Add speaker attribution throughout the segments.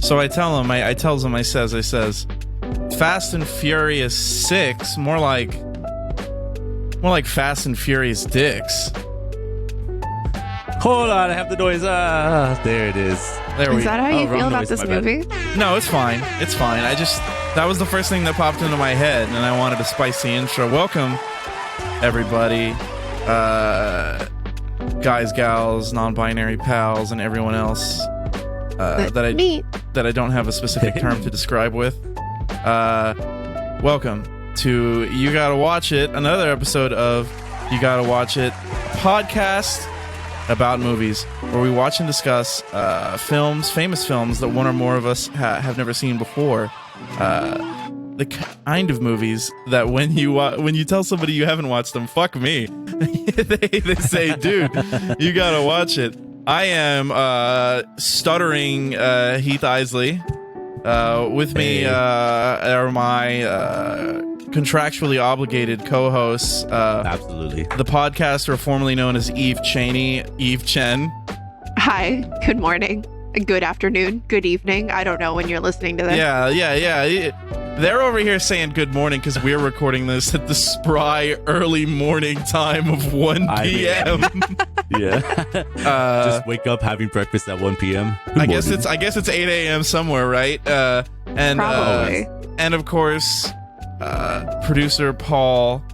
Speaker 1: So I tell him, I says, Fast and Furious 6, more like Fast and Furious Dicks.
Speaker 2: Hold on, I have the noise. There it is.
Speaker 3: Is that how you feel about this movie?
Speaker 1: No, it's fine. It's fine. That was the first thing that popped into my head, and I wanted a spicy intro. Welcome, everybody. Guys, gals, non-binary pals, and everyone else that I don't have a specific term to describe with. Welcome to You Gotta Watch It, another episode of You Gotta Watch It, a podcast about movies where we watch and discuss famous films that one or more of us have never seen before. The kind of movies that when you tell somebody you haven't watched them, fuck me, they say, dude, you gotta watch it. I am stuttering Heath Isley. With me are my contractually obligated co-hosts.
Speaker 2: Absolutely.
Speaker 1: The podcaster formerly known as Eve Cheney, Eve Chen.
Speaker 3: Hi, good morning, good afternoon, good evening. I don't know when you're listening to this.
Speaker 1: Yeah. They're over here saying good morning because we're recording this at the spry early morning time of 1 p.m.
Speaker 2: Yeah. Just wake up having breakfast at 1 p.m.
Speaker 1: I guess it's 8 a.m. somewhere, right?
Speaker 3: Probably.
Speaker 1: And of course, producer Paul,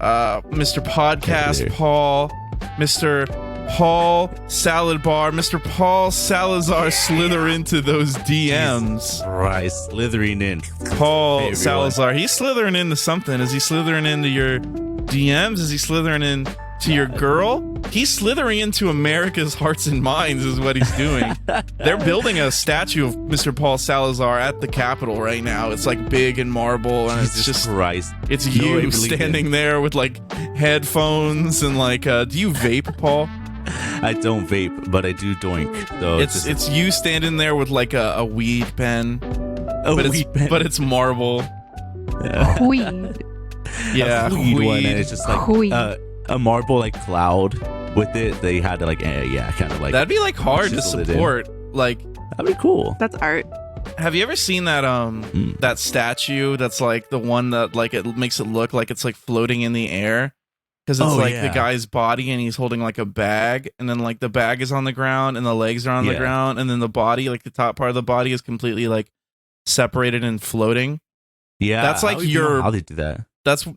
Speaker 1: Mr. Podcast Paul, Mr. Paul Salad Bar, Mr. Paul Salazar slither into those DMs.
Speaker 2: Right, slithering in.
Speaker 1: Paul Salazar, he's slithering into something. Is he slithering into your DMs? Is he slithering into your girl? He's slithering into America's hearts and minds is what he's doing. They're building a statue of Mr. Paul Salazar at the Capitol right now. It's like big and marble, and it's just
Speaker 2: Christ.
Speaker 1: It's you standing there with like headphones and like do you vape, Paul?
Speaker 2: I don't vape, but I do doink. So
Speaker 1: it's you standing there with like a weed pen. But it's marble.
Speaker 2: Yeah.
Speaker 3: Weed.
Speaker 1: Yeah,
Speaker 2: a weed one, and it's just like a marble like cloud with it. They had to like kind of like
Speaker 1: that'd be like hard to support. Like
Speaker 2: that'd be cool.
Speaker 3: That's art.
Speaker 1: Have you ever seen that that statue that's like the one that like it makes it look like it's like floating in the air? Because it's the guy's body and he's holding like a bag, and then like the bag is on the ground and the legs are on the ground, and then the body, like the top part of the body, is completely like separated and floating.
Speaker 2: Yeah,
Speaker 1: that's like
Speaker 2: how they do that.
Speaker 1: That's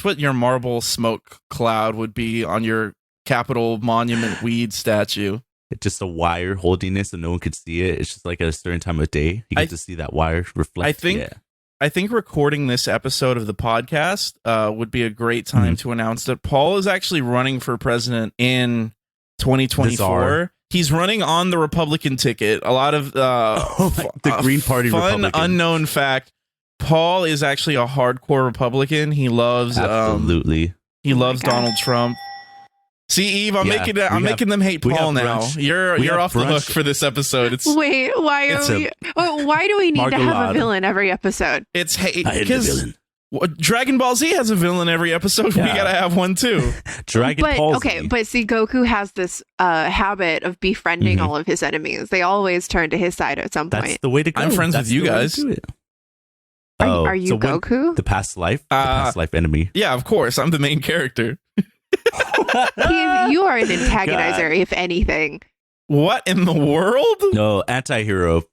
Speaker 1: what your marble smoke cloud would be on your Capitol Monument weed statue.
Speaker 2: It's just a wire holding it so no one could see it. It's just like at a certain time of day you get to see that wire reflect.
Speaker 1: I think recording this episode of the podcast would be a great time to announce that Paul is actually running for president in 2024.
Speaker 2: Bizarre.
Speaker 1: He's running on the Republican ticket. A lot of
Speaker 2: the Green Party
Speaker 1: fun
Speaker 2: Republican.
Speaker 1: Unknown fact. Paul is actually a hardcore Republican. He loves
Speaker 2: absolutely.
Speaker 1: He loves Donald Trump. See, Eve, I'm making them hate Paul now. You're off the hook for this episode.
Speaker 3: Wait, why do we need to have a villain every episode?
Speaker 1: It's hate because Dragon Ball Z has a villain every episode. Yeah. We gotta have one too.
Speaker 2: Ball Z.
Speaker 3: But see, Goku has this habit of befriending all of his enemies. They always turn to his side at some point.
Speaker 2: That's the way to go.
Speaker 1: I'm friends with you guys.
Speaker 3: Are you Goku?
Speaker 2: The past life enemy.
Speaker 1: Yeah, of course. I'm the main character.
Speaker 3: You are an antagonizer, if anything.
Speaker 1: What in the world?
Speaker 2: No, anti-hero.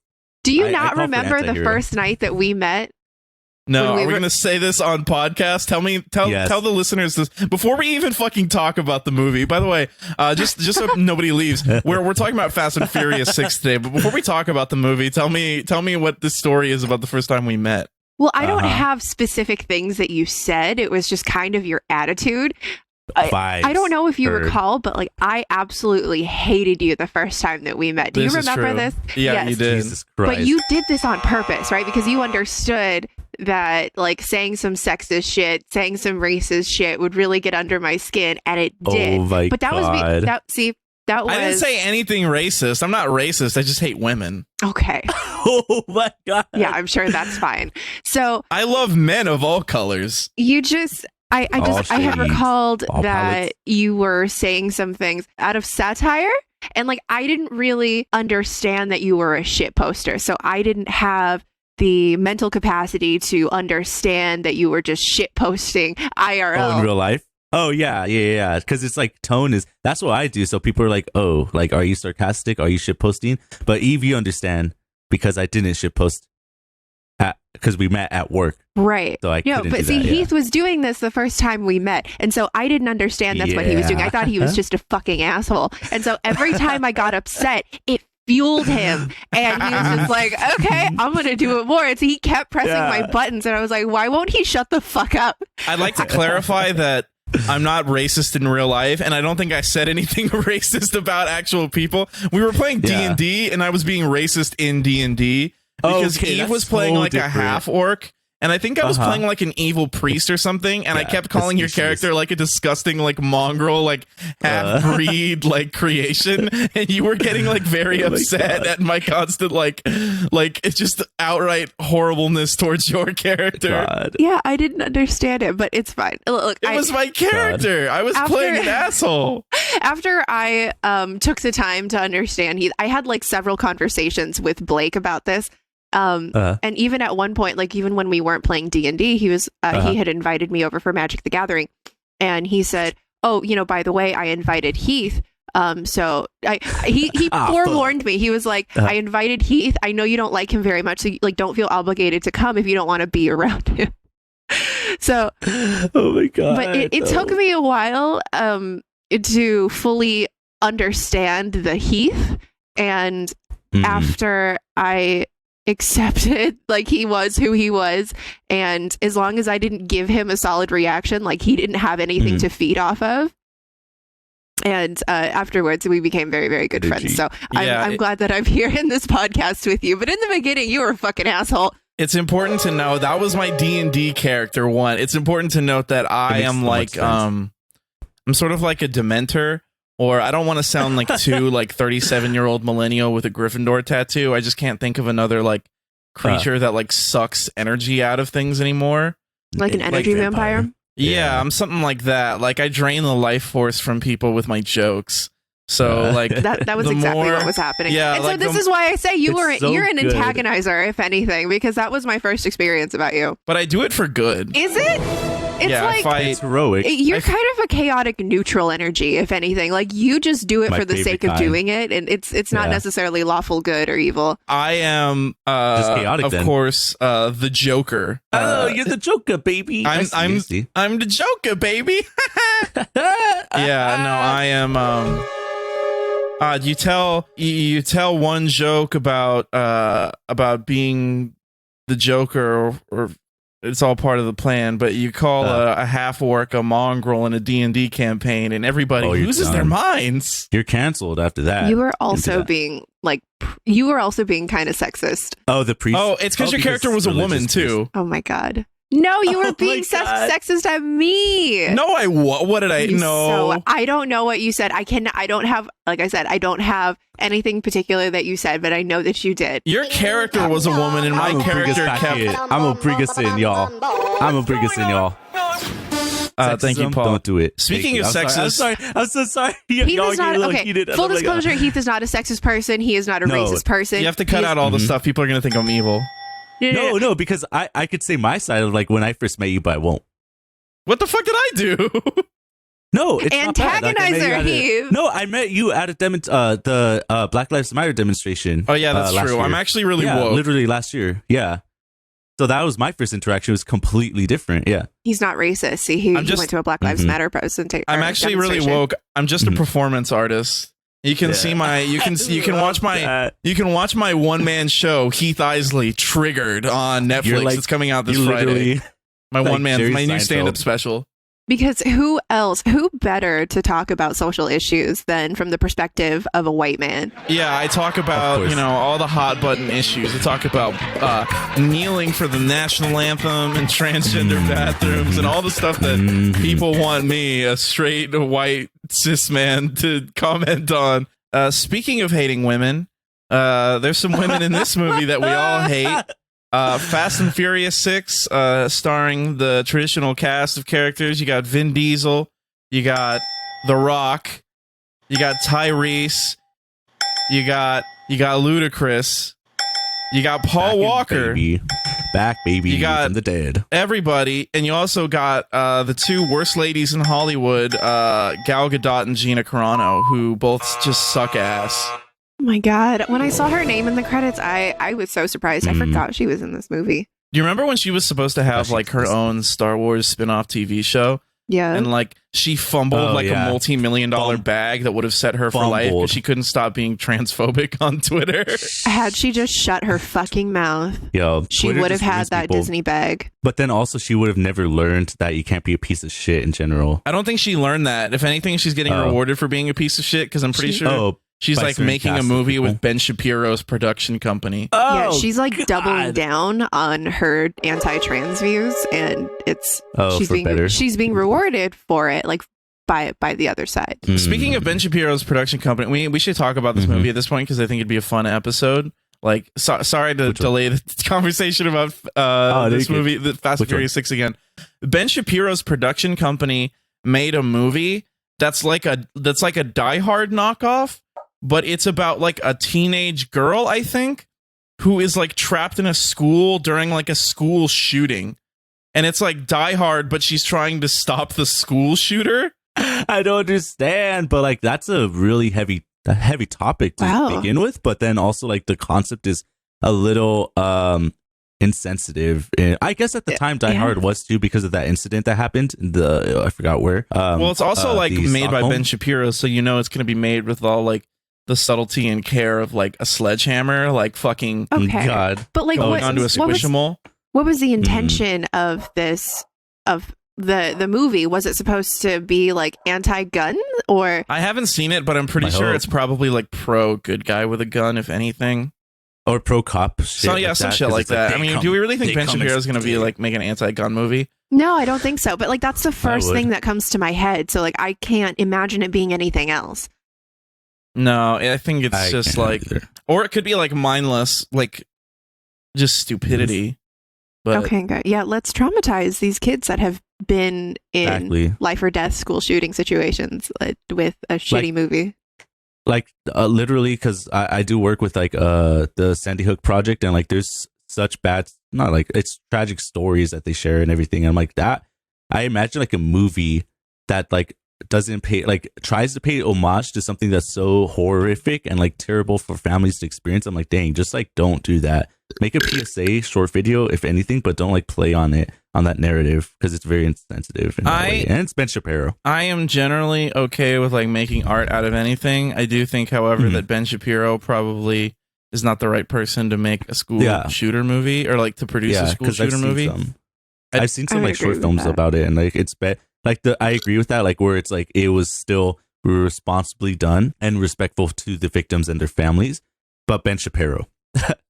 Speaker 3: Do you not remember the first night that we met?
Speaker 1: No, are we going to say this on podcast? Tell the listeners this before we even fucking talk about the movie. By the way, just so nobody leaves, we're talking about Fast and Furious 6 today. But before we talk about the movie, tell me what this story is about the first time we met.
Speaker 3: Well, I don't have specific things that you said. It was just kind of your attitude. I don't know if you recall, but like I absolutely hated you the first time that we met. Do you remember this?
Speaker 1: Yeah,
Speaker 3: yes.
Speaker 1: You did.
Speaker 2: Jesus Christ.
Speaker 3: But you did this on purpose, right? Because you understood that like saying some sexist shit, saying some racist shit would really get under my skin, and it did.
Speaker 2: Oh my
Speaker 3: but that
Speaker 2: God.
Speaker 3: was me. That was.
Speaker 1: I didn't say anything racist. I'm not racist. I just hate women.
Speaker 3: Okay.
Speaker 2: Oh my God.
Speaker 3: Yeah, I'm sure that's fine. So
Speaker 1: I love men of all colors.
Speaker 3: You just. I had recalled
Speaker 2: all
Speaker 3: that
Speaker 2: palettes.
Speaker 3: you were saying some things out of satire, And like, I didn't really understand that you were a shit poster. So I didn't have the mental capacity to understand that you were just shit posting IRL.
Speaker 2: Oh, in real life? Oh, yeah. Because it's like tone is, that's what I do. So people are like, oh, like, are you sarcastic? Are you shit posting? But Eve, you understand because I didn't shit post because we met at work.
Speaker 3: Right.
Speaker 2: So I couldn't
Speaker 3: but
Speaker 2: do
Speaker 3: see,
Speaker 2: that,
Speaker 3: Heath was doing this the first time we met. And so I didn't understand that's what he was doing. I thought he was just a fucking asshole. And so every time I got upset, it fueled him. And he was just like, okay, I'm going to do it more. And so he kept pressing my buttons. And I was like, why won't he shut the fuck up?
Speaker 1: I'd like to clarify that I'm not racist in real life, and I don't think I said anything racist about actual people. We were playing D&D, and I was being racist in D&D because Eve was playing like a half orc, and I think I was playing like an evil priest or something, and I kept calling your character like a disgusting like mongrel like half breed like creation, and you were getting like very upset at my constant like it's just outright horribleness towards your character.
Speaker 2: God.
Speaker 3: Yeah, I didn't understand it, but it's fine. Look,
Speaker 1: it was my character. I was playing an asshole.
Speaker 3: After I took the time to understand, I had like several conversations with Blake about this. And even at one point, like even when we weren't playing D&D, he was he had invited me over for Magic the Gathering, and he said, "Oh, by the way, I invited Heath." So he forewarned me. He was like, "I invited Heath. I know you don't like him very much, so like don't feel obligated to come if you don't want to be around him." So,
Speaker 2: oh my god!
Speaker 3: But it took me a while to fully understand the Heath, and after I accepted like he was who he was, and as long as I didn't give him a solid reaction, like he didn't have anything to feed off of, and afterwards we became very, very good friends. So I'm glad that I'm here in this podcast with you, but in the beginning you were a fucking asshole.
Speaker 1: It's important to know that was my D&D character one. It's important to note that I am like I'm sort of like a Dementor. Or I don't want to sound like too like 37-year-old millennial with a Gryffindor tattoo. I just can't think of another like creature that like sucks energy out of things anymore.
Speaker 3: Like an energy vampire?
Speaker 1: Yeah, I'm something like that. Like I drain the life force from people with my jokes. So like
Speaker 3: that was exactly what was happening.
Speaker 1: Yeah,
Speaker 3: and so this is why I say you're an antagonizer, if anything, because that was my first experience about you.
Speaker 1: But I do it for good.
Speaker 3: Is it? It's like
Speaker 2: it's heroic.
Speaker 3: You're kind of a chaotic neutral energy, if anything. Like you just do it for the sake of doing it, and it's not necessarily lawful good or evil.
Speaker 1: I am just chaotic, of course, the Joker.
Speaker 2: Oh, you're the Joker, baby.
Speaker 1: I'm the Joker, baby. Yeah, no, I am. You tell one joke about being the Joker, or it's all part of the plan, but you call a half orc a mongrel in a D&D campaign, and everybody loses their minds.
Speaker 2: You're canceled after that.
Speaker 3: You were also being kind of sexist.
Speaker 2: Oh, the priest.
Speaker 1: Oh, it's because your character was a woman too.
Speaker 3: Oh my god. No, you were being sexist at me.
Speaker 1: No, what did I know?
Speaker 3: So I don't know what you said. I don't have, like I said, I don't have anything particular that you said, but I know that you did.
Speaker 1: Your character was a woman, and my character kept.
Speaker 2: I'm gonna bring us in, y'all. Thank you, Paul. Don't do it.
Speaker 1: Speaking of sexist,
Speaker 2: I'm so sorry.
Speaker 3: Heath is not okay. Full disclosure: Heath is not a sexist person. He is not a racist person.
Speaker 1: You have to cut out all the stuff. People are gonna think I'm evil.
Speaker 2: No, because I could say my side of like when I first met you, but I won't.
Speaker 1: What the fuck did I do?
Speaker 2: No, it's
Speaker 3: antagonizer. Heath.
Speaker 2: No, I met you at the Black Lives Matter demonstration.
Speaker 1: Oh yeah, that's true. I'm actually really woke.
Speaker 2: Literally last year. Yeah. So that was my first interaction. It was completely different. Yeah.
Speaker 3: He's not racist. See, he went to a Black Lives Matter presentation.
Speaker 1: I'm actually really woke. I'm just a performance artist. You can see my you can watch my one-man show, Heath Isley, Triggered, on Netflix. It's coming out this Friday. My my new stand-up special.
Speaker 3: Because who better to talk about social issues than from the perspective of a white man?
Speaker 1: Yeah, I talk about, all the hot button issues. I talk about kneeling for the national anthem and transgender bathrooms and all the stuff that people want me, a straight white cis man, to comment on. Speaking of hating women, there's some women in this movie that we all hate. Fast and Furious 6, starring the traditional cast of characters. You got Vin Diesel, you got The Rock, you got Tyrese, You got Ludacris. You got Paul Walker.
Speaker 2: Back, baby.
Speaker 1: You got
Speaker 2: from the dead.
Speaker 1: Everybody. And you also got the two worst ladies in Hollywood, Gal Gadot and Gina Carano, who both just suck ass.
Speaker 3: Oh my God. When I saw her name in the credits, I was so surprised. I forgot she was in this movie.
Speaker 1: Do you remember when she was supposed to have like her own Star Wars spin-off TV show?
Speaker 3: Yeah.
Speaker 1: And like she fumbled a multi-million-dollar bag that would have set her for life because she couldn't stop being transphobic on Twitter.
Speaker 3: Had she just shut her fucking mouth, she would have had that Disney bag.
Speaker 2: But then also she would have never learned that you can't be a piece of shit in general.
Speaker 1: I don't think she learned that. If anything, she's getting rewarded for being a piece of shit because I'm pretty sure she's like making a movie with Ben Shapiro's production company.
Speaker 3: Yeah, she's like doubling down on her anti-trans views, and she's being rewarded for it, like by the other side.
Speaker 1: Speaking of Ben Shapiro's production company, we should talk about this movie at this point because I think it'd be a fun episode. Like, sorry to delay the conversation about this movie, the Fast and Furious 6 again. Ben Shapiro's production company made a movie that's like a Die Hard knockoff. But it's about like a teenage girl, I think, who is like trapped in a school during like a school shooting. And it's like Die Hard, but she's trying to stop the school shooter.
Speaker 2: I don't understand, but like that's a really heavy topic to begin with. But then also like the concept is a little insensitive. And I guess at the time Die Hard was too because of that incident that happened. I forgot where.
Speaker 1: Well, it's also like made by Ben Shapiro, so you know it's going to be made with all like the subtlety and care of like a sledgehammer, like fucking God.
Speaker 3: But like
Speaker 1: going onto a squishable.
Speaker 3: What was the intention of this of the movie? Was it supposed to be like anti-gun or?
Speaker 1: I haven't seen it, but I'm pretty sure it's probably like pro good guy with a gun, if anything.
Speaker 2: Or pro cop.
Speaker 1: So yeah, some shit like that. I mean, do we really think Ben Shapiro is going to be like make an anti-gun movie?
Speaker 3: No, I don't think so. But like that's the first thing that comes to my head. So like I can't imagine it being anything else.
Speaker 1: No, I think it's just like, or it could be like mindless, like just stupidity. But
Speaker 3: okay, good. Yeah, let's traumatize these kids that have been in life or death school shooting situations with a shitty movie.
Speaker 2: Like literally, because I do work with like the Sandy Hook Project, and like there's such it's tragic stories that they share and everything. And I'm like that. I imagine like a movie that like tries to pay homage to something that's so horrific and like terrible for families to experience. I'm like, dang, just like don't do that. Make a PSA short video if anything, but don't like play on that narrative because it's very insensitive and it's Ben Shapiro.
Speaker 1: I am generally okay with like making art out of anything. I do think, however, that Ben Shapiro probably is not the right person to make a school shooter movie or like to produce a school shooter movie.
Speaker 2: I've seen some like short films about it, and like it's I agree with that, like where it's like it was still responsibly done and respectful to the victims and their families, but Ben Shapiro,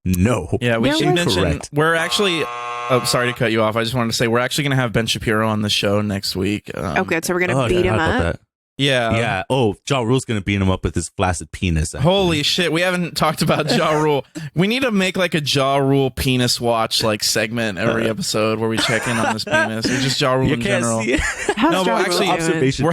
Speaker 2: no.
Speaker 1: Yeah, we should mention we're actually. Oh, sorry to cut you off. I just wanted to say we're actually going to have Ben Shapiro on the show next week.
Speaker 3: Oh, good. So we're going to beat him up.
Speaker 1: Yeah.
Speaker 2: Yeah. Oh, Ja Rule's going to beat him up with his flaccid penis. Actually.
Speaker 1: Holy shit. We haven't talked about Ja Rule. We need to make like a Ja Rule penis watch like segment every episode where we check in on this penis. Or just Ja Rule in general.
Speaker 3: No, but actually,
Speaker 1: we're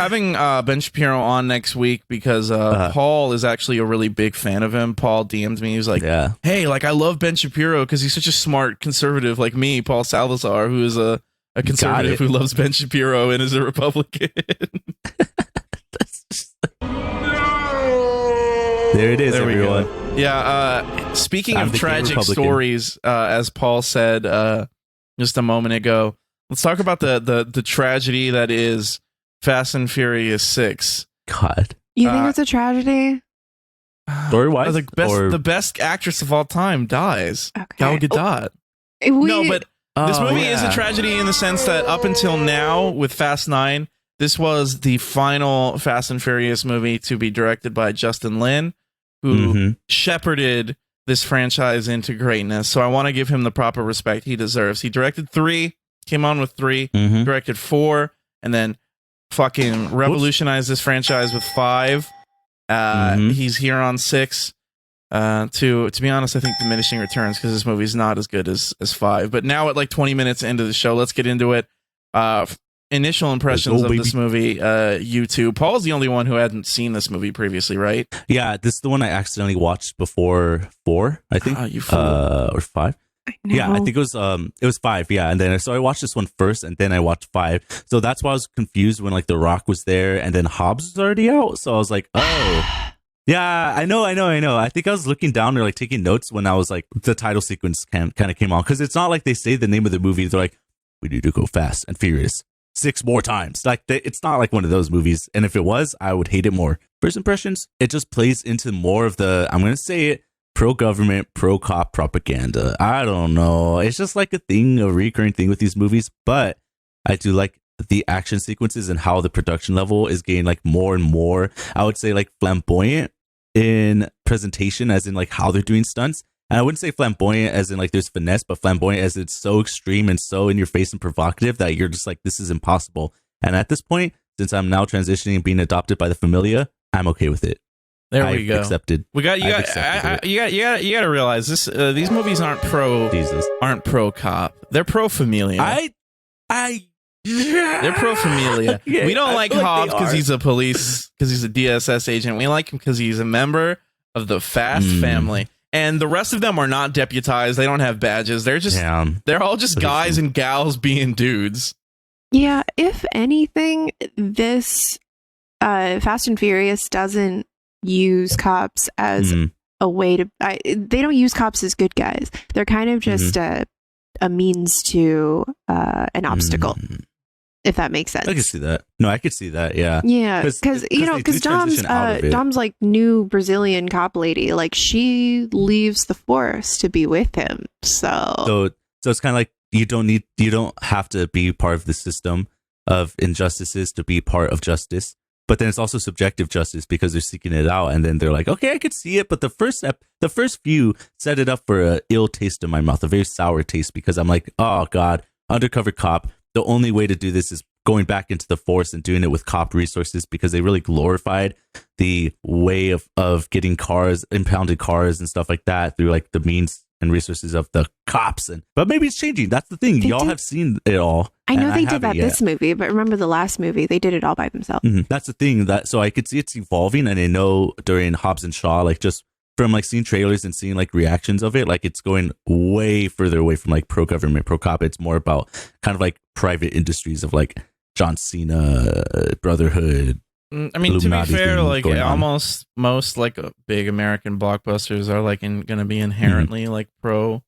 Speaker 1: having Ben Shapiro on next week because Paul is actually a really big fan of him. Paul DM'd me. He was like, hey, like I love Ben Shapiro because he's such a smart conservative like me, Paul Salazar, who is a conservative who loves Ben Shapiro and is a Republican.
Speaker 2: There it is, there everyone.
Speaker 1: Yeah. Speaking of tragic stories, as Paul said just a moment ago, let's talk about the tragedy that is Fast and Furious 6.
Speaker 2: God,
Speaker 3: you think it's a tragedy?
Speaker 2: Story-wise,
Speaker 1: the best actress of all time dies. Gal Gadot. No, but. This movie is a tragedy in the sense that up until now, with Fast 9, this was the final Fast and Furious movie to be directed by Justin Lin, who shepherded this franchise into greatness. So I want to give him the proper respect he deserves. He directed 3, came on with 3, directed 4, and then fucking revolutionized this franchise with 5. He's here on 6. To be honest, I think diminishing returns because this movie's not as good as 5. But now at like 20 minutes into the show, let's get into it. initial impressions of this movie, you two. Paul's the only one who hadn't seen this movie previously, right?
Speaker 2: Yeah, this is the one I accidentally watched before 4, I think. Or 5. Yeah, I think it was 5, yeah. And then I watched this one first, and then I watched 5. So that's why I was confused when like The Rock was there, and then Hobbs was already out. So I was like, oh, yeah, I know. I think I was looking down or like taking notes when I was like the title sequence kind of came on, because it's not like they say the name of the movie. They're like, we need to go fast and furious 6 more times. Like it's not like one of those movies. And if it was, I would hate it more. First impressions, it just plays into more of the, I'm gonna say it, pro-government, pro-cop propaganda. I don't know. It's just like a recurring thing with these movies. But I do like the action sequences and how the production level is getting like more and more, I would say, like flamboyant in presentation, as in like how they're doing stunts. And I wouldn't say flamboyant as in like there's finesse, but flamboyant as it's so extreme and so in your face and provocative that you're just like, this is impossible. And at this point, since I'm now transitioning and being adopted by the Familia, I'm okay with it.
Speaker 1: There we go.
Speaker 2: Accepted.
Speaker 1: You got to realize this. These movies aren't pro cop. They're pro Familia. They're pro Familia. Yeah, we don't like Hobbs because he's a DSS agent. We like him because he's a member of the Fast family. And the rest of them are not deputized. They don't have badges. They're just they're all just guys and gals being dudes.
Speaker 3: Yeah, if anything, this Fast and Furious doesn't use cops as a way to they don't use cops as good guys. They're kind of just a means to an obstacle, if that makes sense.
Speaker 2: I can see that. No, I could see that. Yeah,
Speaker 3: because Dom's like new Brazilian cop lady, like she leaves the force to be with him. So it's kind of like you don't have to be part of the system of injustices to be part of justice. But then it's also subjective justice because they're seeking it out, and then they're like, okay, I could see it, but the first few set it up for a ill taste in my mouth, a very sour taste, because I'm like, oh god, undercover cop. The only way to do this is going back into the force and doing it with cop resources, because they really glorified the way of getting cars, impounded cars and stuff like that through like the means and resources of the cops. But maybe it's changing. That's the thing. Y'all have seen it all. I know they did that this movie, but remember the last movie, they did it all by themselves.
Speaker 2: That's the thing. So I could see it's evolving, and I know during Hobbs and Shaw, like just from like seeing trailers and seeing like reactions of it, like it's going way further away from like pro-government, pro-cop. It's more about kind of like private industries of like John Cena, Brotherhood.
Speaker 1: I mean, to be fair, like almost most like big American blockbusters are like going to be inherently like pro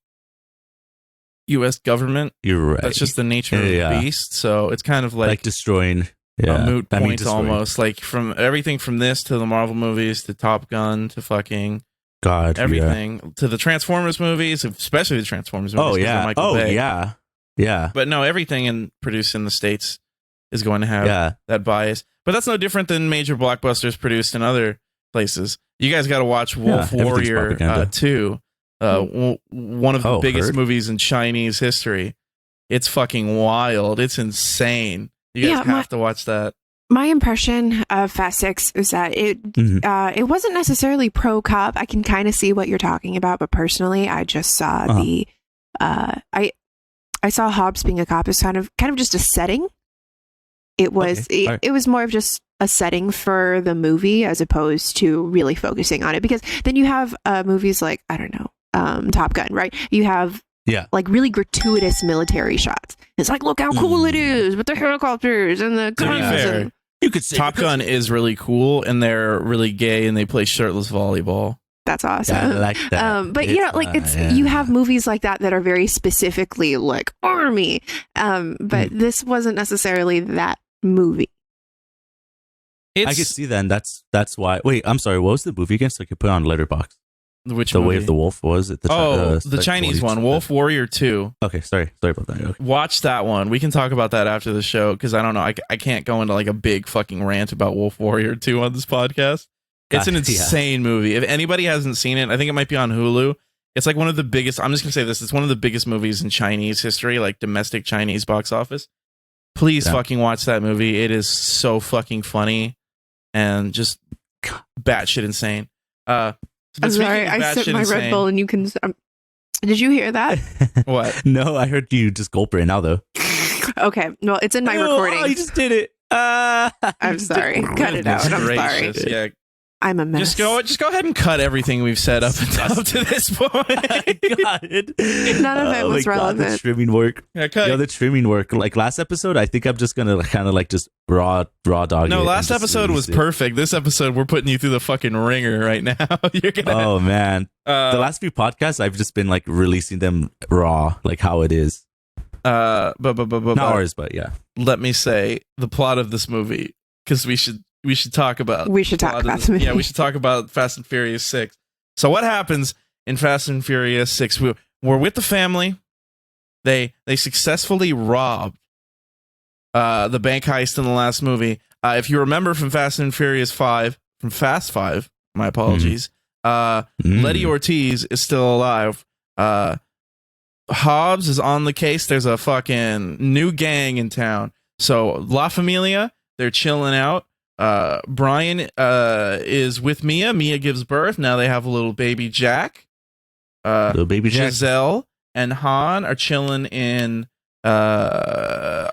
Speaker 1: U.S. government.
Speaker 2: You're right.
Speaker 1: That's just the nature of the beast. So it's kind of like
Speaker 2: destroying
Speaker 1: a moot point almost. Like from everything from this to the Marvel movies to Top Gun to fucking everything to the Transformers movies, especially the Transformers movies.
Speaker 2: Oh yeah.
Speaker 1: Michael Bay.
Speaker 2: Yeah.
Speaker 1: But no, everything produced in the States is going to have that bias. But that's no different than major blockbusters produced in other places. You guys got to watch Wolf Warrior 2, one of the biggest movies in Chinese history. It's fucking wild. It's insane. You guys have to watch that.
Speaker 3: My impression of Fast 6 is that it wasn't necessarily pro-cop. I can kind of see what you're talking about, but personally, I just saw I saw Hobbs being a cop as kind of just a setting. It was it was more of just a setting for the movie as opposed to really focusing on it, because then you have movies like, I don't know, Top Gun, right? You have like really gratuitous military shots. It's like, look how cool it is with the helicopters and the guns.
Speaker 1: You could say Top Gun is really cool, and they're really gay, and they play shirtless volleyball.
Speaker 3: That's awesome.
Speaker 2: Yeah, I like that.
Speaker 3: But you have movies like that are very specifically like army. But this wasn't necessarily that movie.
Speaker 2: I could see that, and that's why. Wait, I'm sorry. What was the movie again? So I could put it on Letterboxd.
Speaker 1: Which
Speaker 2: The
Speaker 1: movie?
Speaker 2: Way of the Wolf was it?
Speaker 1: The Chinese one, Wolf Warrior 2.
Speaker 2: Okay, sorry about that. Okay.
Speaker 1: Watch that one. We can talk about that after the show, because I don't know. I can't go into like a big fucking rant about Wolf Warrior 2 on this podcast. It's an insane movie. If anybody hasn't seen it, I think it might be on Hulu. It's like one of the biggest. I'm just gonna say this. It's one of the biggest movies in Chinese history, like domestic Chinese box office. Please fucking watch that movie. It is so fucking funny and just batshit insane.
Speaker 3: I'm sorry, I sipped my Red Bull and you can... did you hear that?
Speaker 1: What?
Speaker 2: No, I heard you just gulp right now, though.
Speaker 3: Okay, well, it's in my recording.
Speaker 2: Oh, you just did it.
Speaker 3: I'm sorry. Cut it out. I'm sorry.
Speaker 1: Yeah.
Speaker 3: I'm a mess.
Speaker 1: Just go ahead and cut everything we've said up to this point.
Speaker 2: God.
Speaker 3: None of it was relevant.
Speaker 2: God, the trimming work.
Speaker 1: Yeah, cut.
Speaker 2: The trimming work. Like last episode, I think I'm just gonna kind of like just raw dog.
Speaker 1: No, last episode was perfect. This episode, we're putting you through the fucking ringer right now. You're gonna.
Speaker 2: Oh man, the last few podcasts, I've just been like releasing them raw, like how it is.
Speaker 1: But
Speaker 2: not ours, but yeah.
Speaker 1: Let me say the plot of this movie, because we should talk about.
Speaker 3: We should talk about the movie.
Speaker 1: Yeah, we should talk about Fast and Furious 6. So what happens in Fast and Furious 6? We're with the family. They successfully robbed the bank heist in the last movie. If you remember from Fast and Furious 5, from Fast 5, my apologies. Letty Ortiz is still alive. Hobbs is on the case. There's a fucking new gang in town. So La Familia, they're chilling out. Brian is with Mia. Mia gives birth. Now they have a little baby Jack.
Speaker 2: Little baby Jack.
Speaker 1: Giselle and Han are chilling in Hong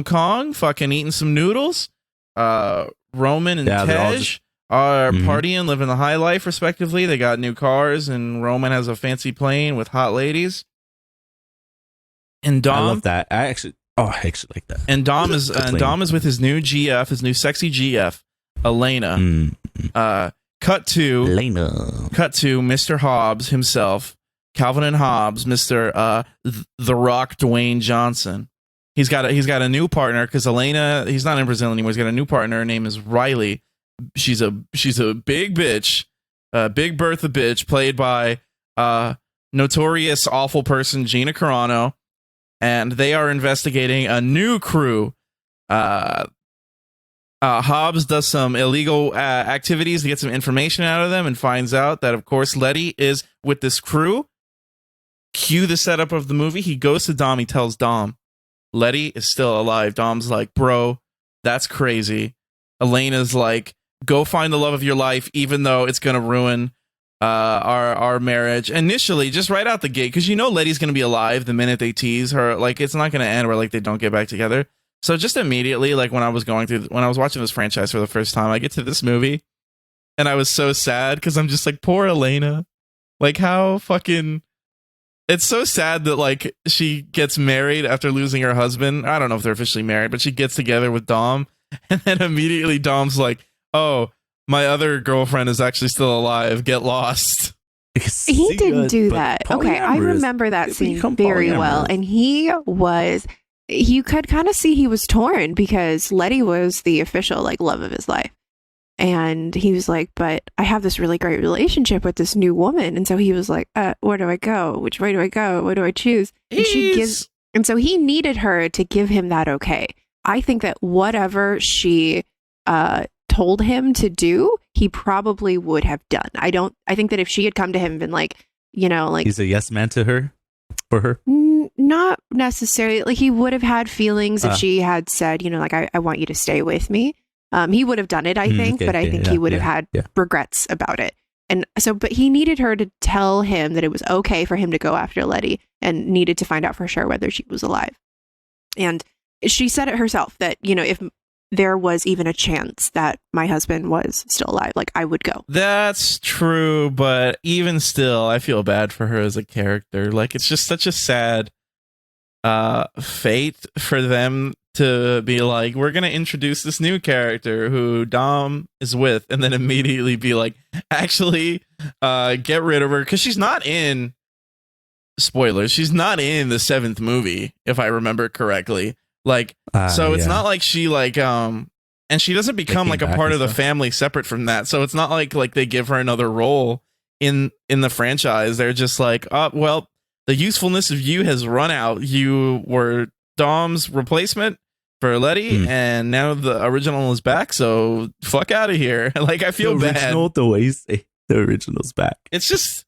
Speaker 1: Kong, fucking eating some noodles. Roman and Tej are partying, living the high life, respectively. They got new cars, and Roman has a fancy plane with hot ladies. And Dom,
Speaker 2: I love that. I actually like that.
Speaker 1: And Dom is with his new GF, his new sexy GF, Elena. Cut to Mr. Hobbs himself, Calvin and Hobbs, Mr. The Rock, Dwayne Johnson. He's got a new partner because Elena, he's not in Brazil anymore. He's got a new partner. Her name is Riley. She's a big bitch, Big Bertha bitch, played by notorious awful person Gina Carano. And they are investigating a new crew. Hobbs does some illegal activities to get some information out of them and finds out that, of course, Letty is with this crew. Cue the setup of the movie. He goes to Dom. He tells Dom, Letty is still alive. Dom's like, bro, that's crazy. Elena's like, go find the love of your life, even though it's going to ruin our marriage. Initially, just right out the gate, because you know Letty's gonna be alive the minute they tease her. Like, it's not gonna end where like they don't get back together. So just immediately, like when I was watching this franchise for the first time, I get to this movie and I was so sad because I'm just like, poor Elena. Like, how fucking, it's so sad that like she gets married after losing her husband. I don't know if they're officially married, but she gets together with Dom, and then immediately Dom's like, oh, my other girlfriend is actually still alive. Get lost.
Speaker 3: He didn't do that. Okay, I remember that scene very well. And you could kind of see he was torn because Letty was the official like love of his life. And he was like, but I have this really great relationship with this new woman. And so he was like, where do I go? Which way do I go? What do I choose? And so he needed her to give him that okay. I think that whatever she told him to do, he probably would have done. I think that if she had come to him and been like, you know, like,
Speaker 2: he's a yes man to her, for her,
Speaker 3: not necessarily. Like, he would have had feelings if she had said, you know, like, I want you to stay with me. He would have done it, I think, but I think he would have had regrets about it. And so, but he needed her to tell him that it was okay for him to go after Letty, and needed to find out for sure whether she was alive. And she said it herself that, you know, if there was even a chance that my husband was still alive, like, I would go.
Speaker 1: That's true, but even still, I feel bad for her as a character. Like, it's just such a sad fate for them to be like, we're gonna introduce this new character who Dom is with, and then immediately be like, actually, get rid of her, because she's not in, spoilers, she's not in the 7th movie, if I remember correctly. Like, so it's not like she like and she doesn't become like a part of the family separate from that. So it's not like they give her another role in the franchise. They're just like, oh, well, the usefulness of you has run out. You were Dom's replacement for Letty, and now the original is back. So fuck out of here. Like, I feel bad.
Speaker 2: The way you say the original's back.
Speaker 1: It's just,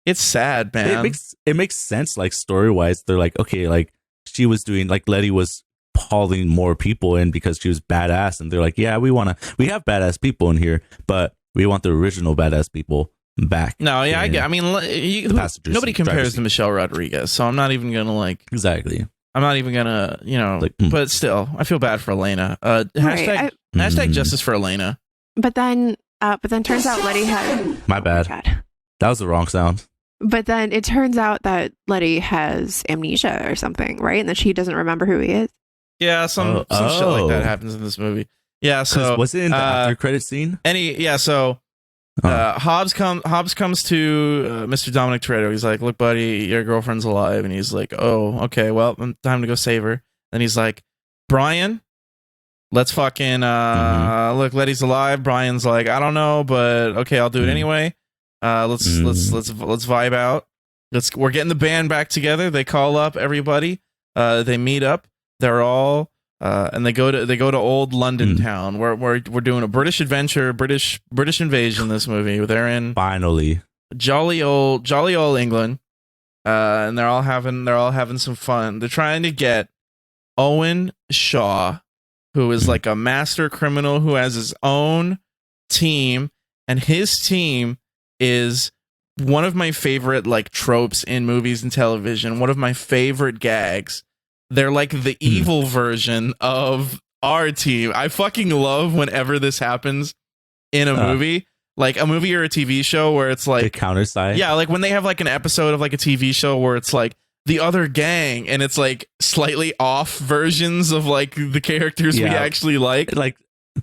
Speaker 1: it's sad, man.
Speaker 2: It makes sense. Like, story wise, they're like, okay, like she was doing, like, Letty was hauling more people in because she was badass, and they're like, yeah, we have badass people in here, but we want the original badass people back.
Speaker 1: No, yeah, I mean, nobody compares to Michelle Rodriguez, so I'm not even gonna like,
Speaker 2: exactly.
Speaker 1: I'm not even gonna, but still, I feel bad for Elena. Hashtag justice for Elena.
Speaker 3: But then turns out Letty had.
Speaker 2: My bad. God. That was the wrong sound.
Speaker 3: But then it turns out that Letty has amnesia or something, right? And that she doesn't remember who he is.
Speaker 1: Yeah, some shit like that happens in this movie. Yeah, so
Speaker 2: was it in the after credit scene?
Speaker 1: Hobbs comes to Mr. Dominic Toretto. He's like, "Look, buddy, your girlfriend's alive," and he's like, "Oh, okay, well, time to go save her." Then he's like, "Brian, let's fucking look, Letty's alive." Brian's like, "I don't know, but okay, I'll do it anyway. Let's vibe out. We're getting the band back together." They call up everybody. They meet up. They're all and they go to old London town. We're doing a British adventure, British invasion. This movie. They're in
Speaker 2: finally
Speaker 1: jolly old England, and they're all having some fun. They're trying to get Owen Shaw, who is like a master criminal who has his own team, and his team is one of my favorite like tropes in movies and television. One of my favorite gags. They're like the evil version of our team. I fucking love whenever this happens in a movie, like a movie or a TV show where it's like
Speaker 2: the counter side.
Speaker 1: Yeah, like when they have like an episode of like a TV show where it's like the other gang and it's like slightly off versions of like the characters we actually like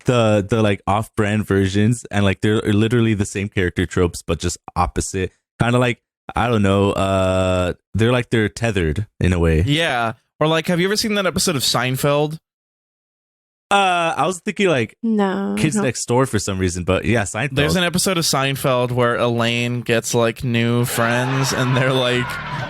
Speaker 2: the like off-brand versions, and like they're literally the same character tropes but just opposite. Kind of like, I don't know, they're tethered in a way.
Speaker 1: Yeah. Or like, have you ever seen that episode of Seinfeld?
Speaker 2: I was thinking like
Speaker 3: no,
Speaker 2: Kids Next Door for some reason, but yeah, Seinfeld.
Speaker 1: There's an episode of Seinfeld where Elaine gets like new friends, and they're like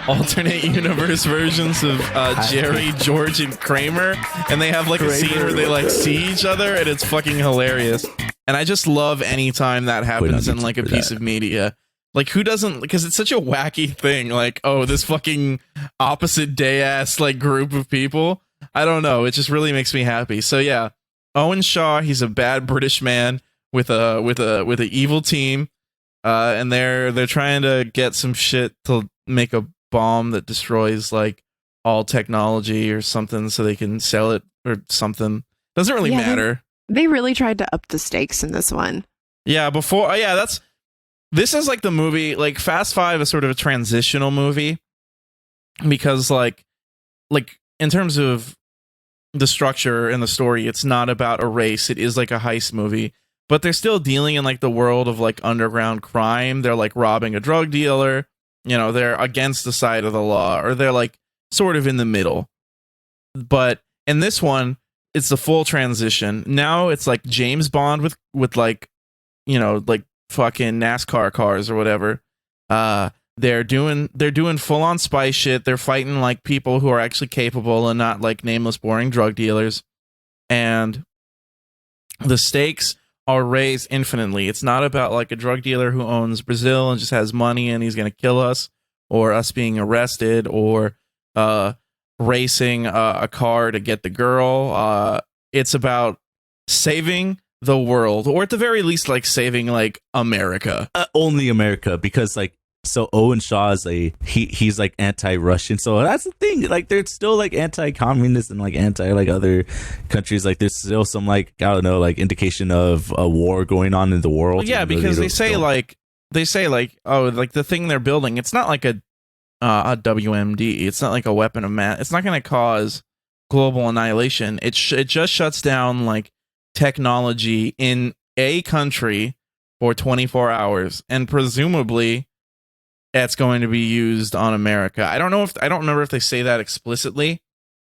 Speaker 1: alternate universe versions of Jerry, George, and Kramer, and they have like a scene where they like see each other, and it's fucking hilarious. And I just love any time that happens in like a piece of media. Like, who doesn't? Because it's such a wacky thing. Like, oh, this fucking opposite day ass like group of people. I don't know. It just really makes me happy. So yeah, Owen Shaw. He's a bad British man with a evil team, and they're trying to get some shit to make a bomb that destroys like all technology or something, so they can sell it or something. Doesn't really matter.
Speaker 3: They really tried to up the stakes in this one.
Speaker 1: Yeah. This is like the movie, like Fast Five is sort of a transitional movie because like in terms of the structure and the story, it's not about a race. It is like a heist movie, but they're still dealing in like the world of like underground crime. They're like robbing a drug dealer, they're against the side of the law, or they're like sort of in the middle. But in this one, it's the full transition. Now it's like James Bond with like, like fucking NASCAR cars or whatever. They're doing full on spy shit. They're fighting like people who are actually capable and not like nameless boring drug dealers. And the stakes are raised infinitely. It's not about like a drug dealer who owns Brazil and just has money and he's going to kill us, or us being arrested, or racing a car to get the girl. It's about saving the world, or at the very least like saving like America.
Speaker 2: Only America, because like, so Owen Shaw is he's like anti-Russian, so that's the thing, like they're still like anti-communist and like anti like other countries. Like there's still some like, I don't know, like indication of a war going on in the world.
Speaker 1: Well, yeah, because they say oh, like the thing they're building, it's not like a WMD, it's not like a weapon of mass, it's not going to cause global annihilation. It just shuts down like technology in a country for 24 hours, and presumably that's going to be used on America. I don't remember if they say that explicitly,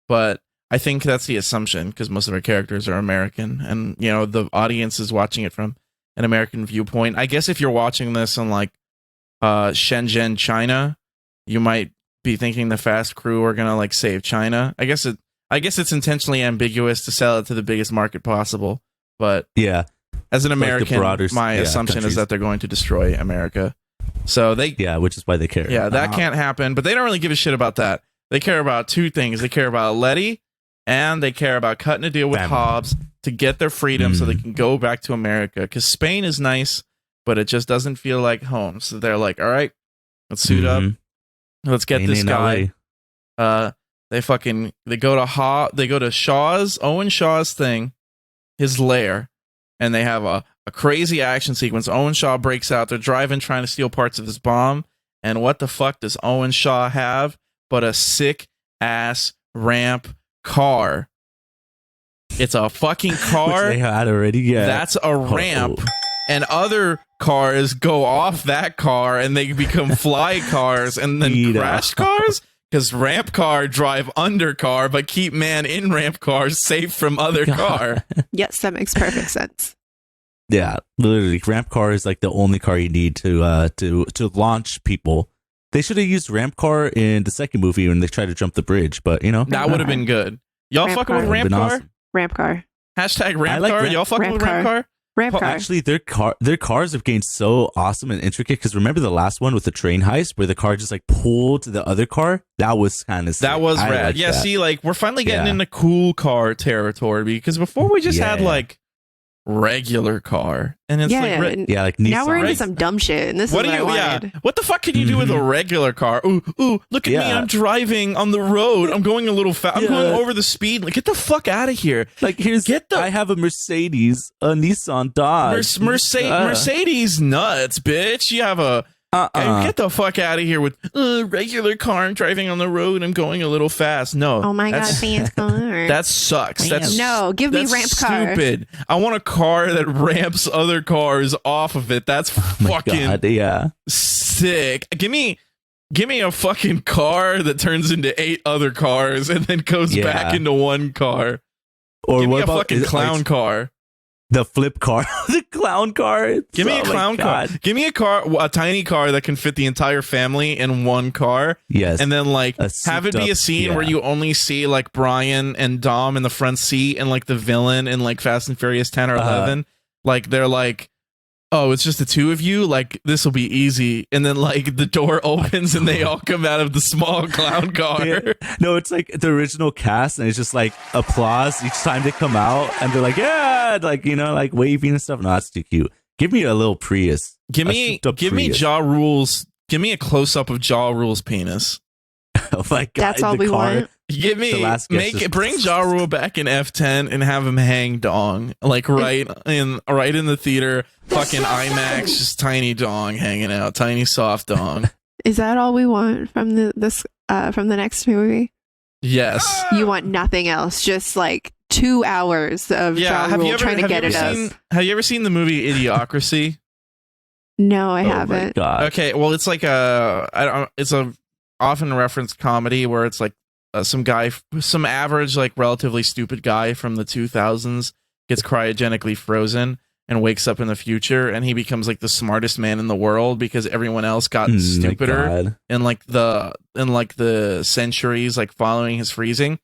Speaker 1: but I think that's the assumption, because most of our characters are American, and the audience is watching it from an American viewpoint. I guess if you're watching this in like Shenzhen, China, you might be thinking the Fast crew are gonna like save China. I guess it's intentionally ambiguous to sell it to the biggest market possible, but
Speaker 2: yeah,
Speaker 1: as an American, like my assumption is that they're going to destroy America. So
Speaker 2: which is why they care.
Speaker 1: Yeah, that can't happen, but they don't really give a shit about that. They care about two things. They care about Letty, and they care about cutting a deal with Hobbs to get their freedom so they can go back to America, because Spain is nice, but it just doesn't feel like home. So they're like, all right, let's suit up. Let's get this guy. They go to Owen Shaw's thing, his lair, and they have a crazy action sequence. Owen Shaw breaks out. They're driving, trying to steal parts of his bomb. And what the fuck does Owen Shaw have but a sick ass ramp car? It's a fucking car.
Speaker 2: Which they had already. Yeah,
Speaker 1: that's a ramp, and other cars go off that car, and they become fly cars, and then crash cars. Because ramp car drive under car, but keep man in ramp car safe from other car.
Speaker 3: Yes, that makes perfect sense.
Speaker 2: Yeah, literally, ramp car is like the only car you need to launch people. They should have used ramp car in the second movie when they tried to jump the bridge, but that
Speaker 1: would have been good. Y'all fucking with ramp car?
Speaker 2: Awesome.
Speaker 3: Ramp car.
Speaker 1: Hashtag ramp car. Y'all fucking with ramp car?
Speaker 3: Ramp car.
Speaker 2: Actually, their cars have gained so awesome and intricate. Because remember the last one with the train heist, where the car just like pulled the other car? That was kind of sick.
Speaker 1: That was rad. Yeah, see, like we're finally getting into cool car territory, because before we just had like regular car, and it's like
Speaker 2: like Nissan.
Speaker 3: Now we're into some dumb shit, and this is what I wanted.
Speaker 1: What the fuck can you do with a regular car? Ooh, look at me, I'm driving on the road, I'm going a little fast, I'm going over the speed. Like, get the fuck out of here.
Speaker 2: Like, I have a Mercedes, a Nissan Dodge.
Speaker 1: Mercedes nuts, bitch. You have a get the fuck out of here with regular car. I'm driving on the road. I'm going a little fast. No.
Speaker 3: Oh my god, fans car.
Speaker 1: That sucks.
Speaker 3: Give me ramp car.
Speaker 1: Stupid. I want a car that ramps other cars off of it. That's fucking sick. Give me a fucking car that turns into 8 other cars and then goes back into one car.
Speaker 2: Or
Speaker 1: give me a fucking clown car.
Speaker 2: The flip car, the clown car.
Speaker 1: Give me a clown car. Give me a tiny car that can fit the entire family in one car.
Speaker 2: Yes.
Speaker 1: And then like have it be a scene where you only see like Brian and Dom in the front seat, and like the villain in like Fast and Furious 10 or 11. Like they're like, oh, it's just the two of you? Like, this will be easy. And then, like, the door opens and they all come out of the small clown car.
Speaker 2: Yeah. No, it's like the original cast, and it's just like applause each time they come out, and they're like, yeah, like, you know, like waving and stuff. No, that's too cute. Give me a little Prius.
Speaker 1: Give me Ja Rule's. Give me a close up of Ja Rule's penis.
Speaker 2: Oh my god,
Speaker 3: that's all we want.
Speaker 1: Bring Ja Rule back in F10 and have him hang dong, like right in the theater, fucking IMAX, just tiny dong hanging out, tiny soft dong.
Speaker 3: Is that all we want from the next movie?
Speaker 1: Yes.
Speaker 3: You want nothing else, just like 2 hours of Ja Rule trying to get it up.
Speaker 1: Have you ever seen the movie Idiocracy?
Speaker 3: No, I haven't.
Speaker 1: Okay, well, it's like it's a often referenced comedy where it's like some average, like relatively stupid guy from the 2000s gets cryogenically frozen and wakes up in the future, and he becomes like the smartest man in the world because everyone else got stupider in the centuries like following his freezing.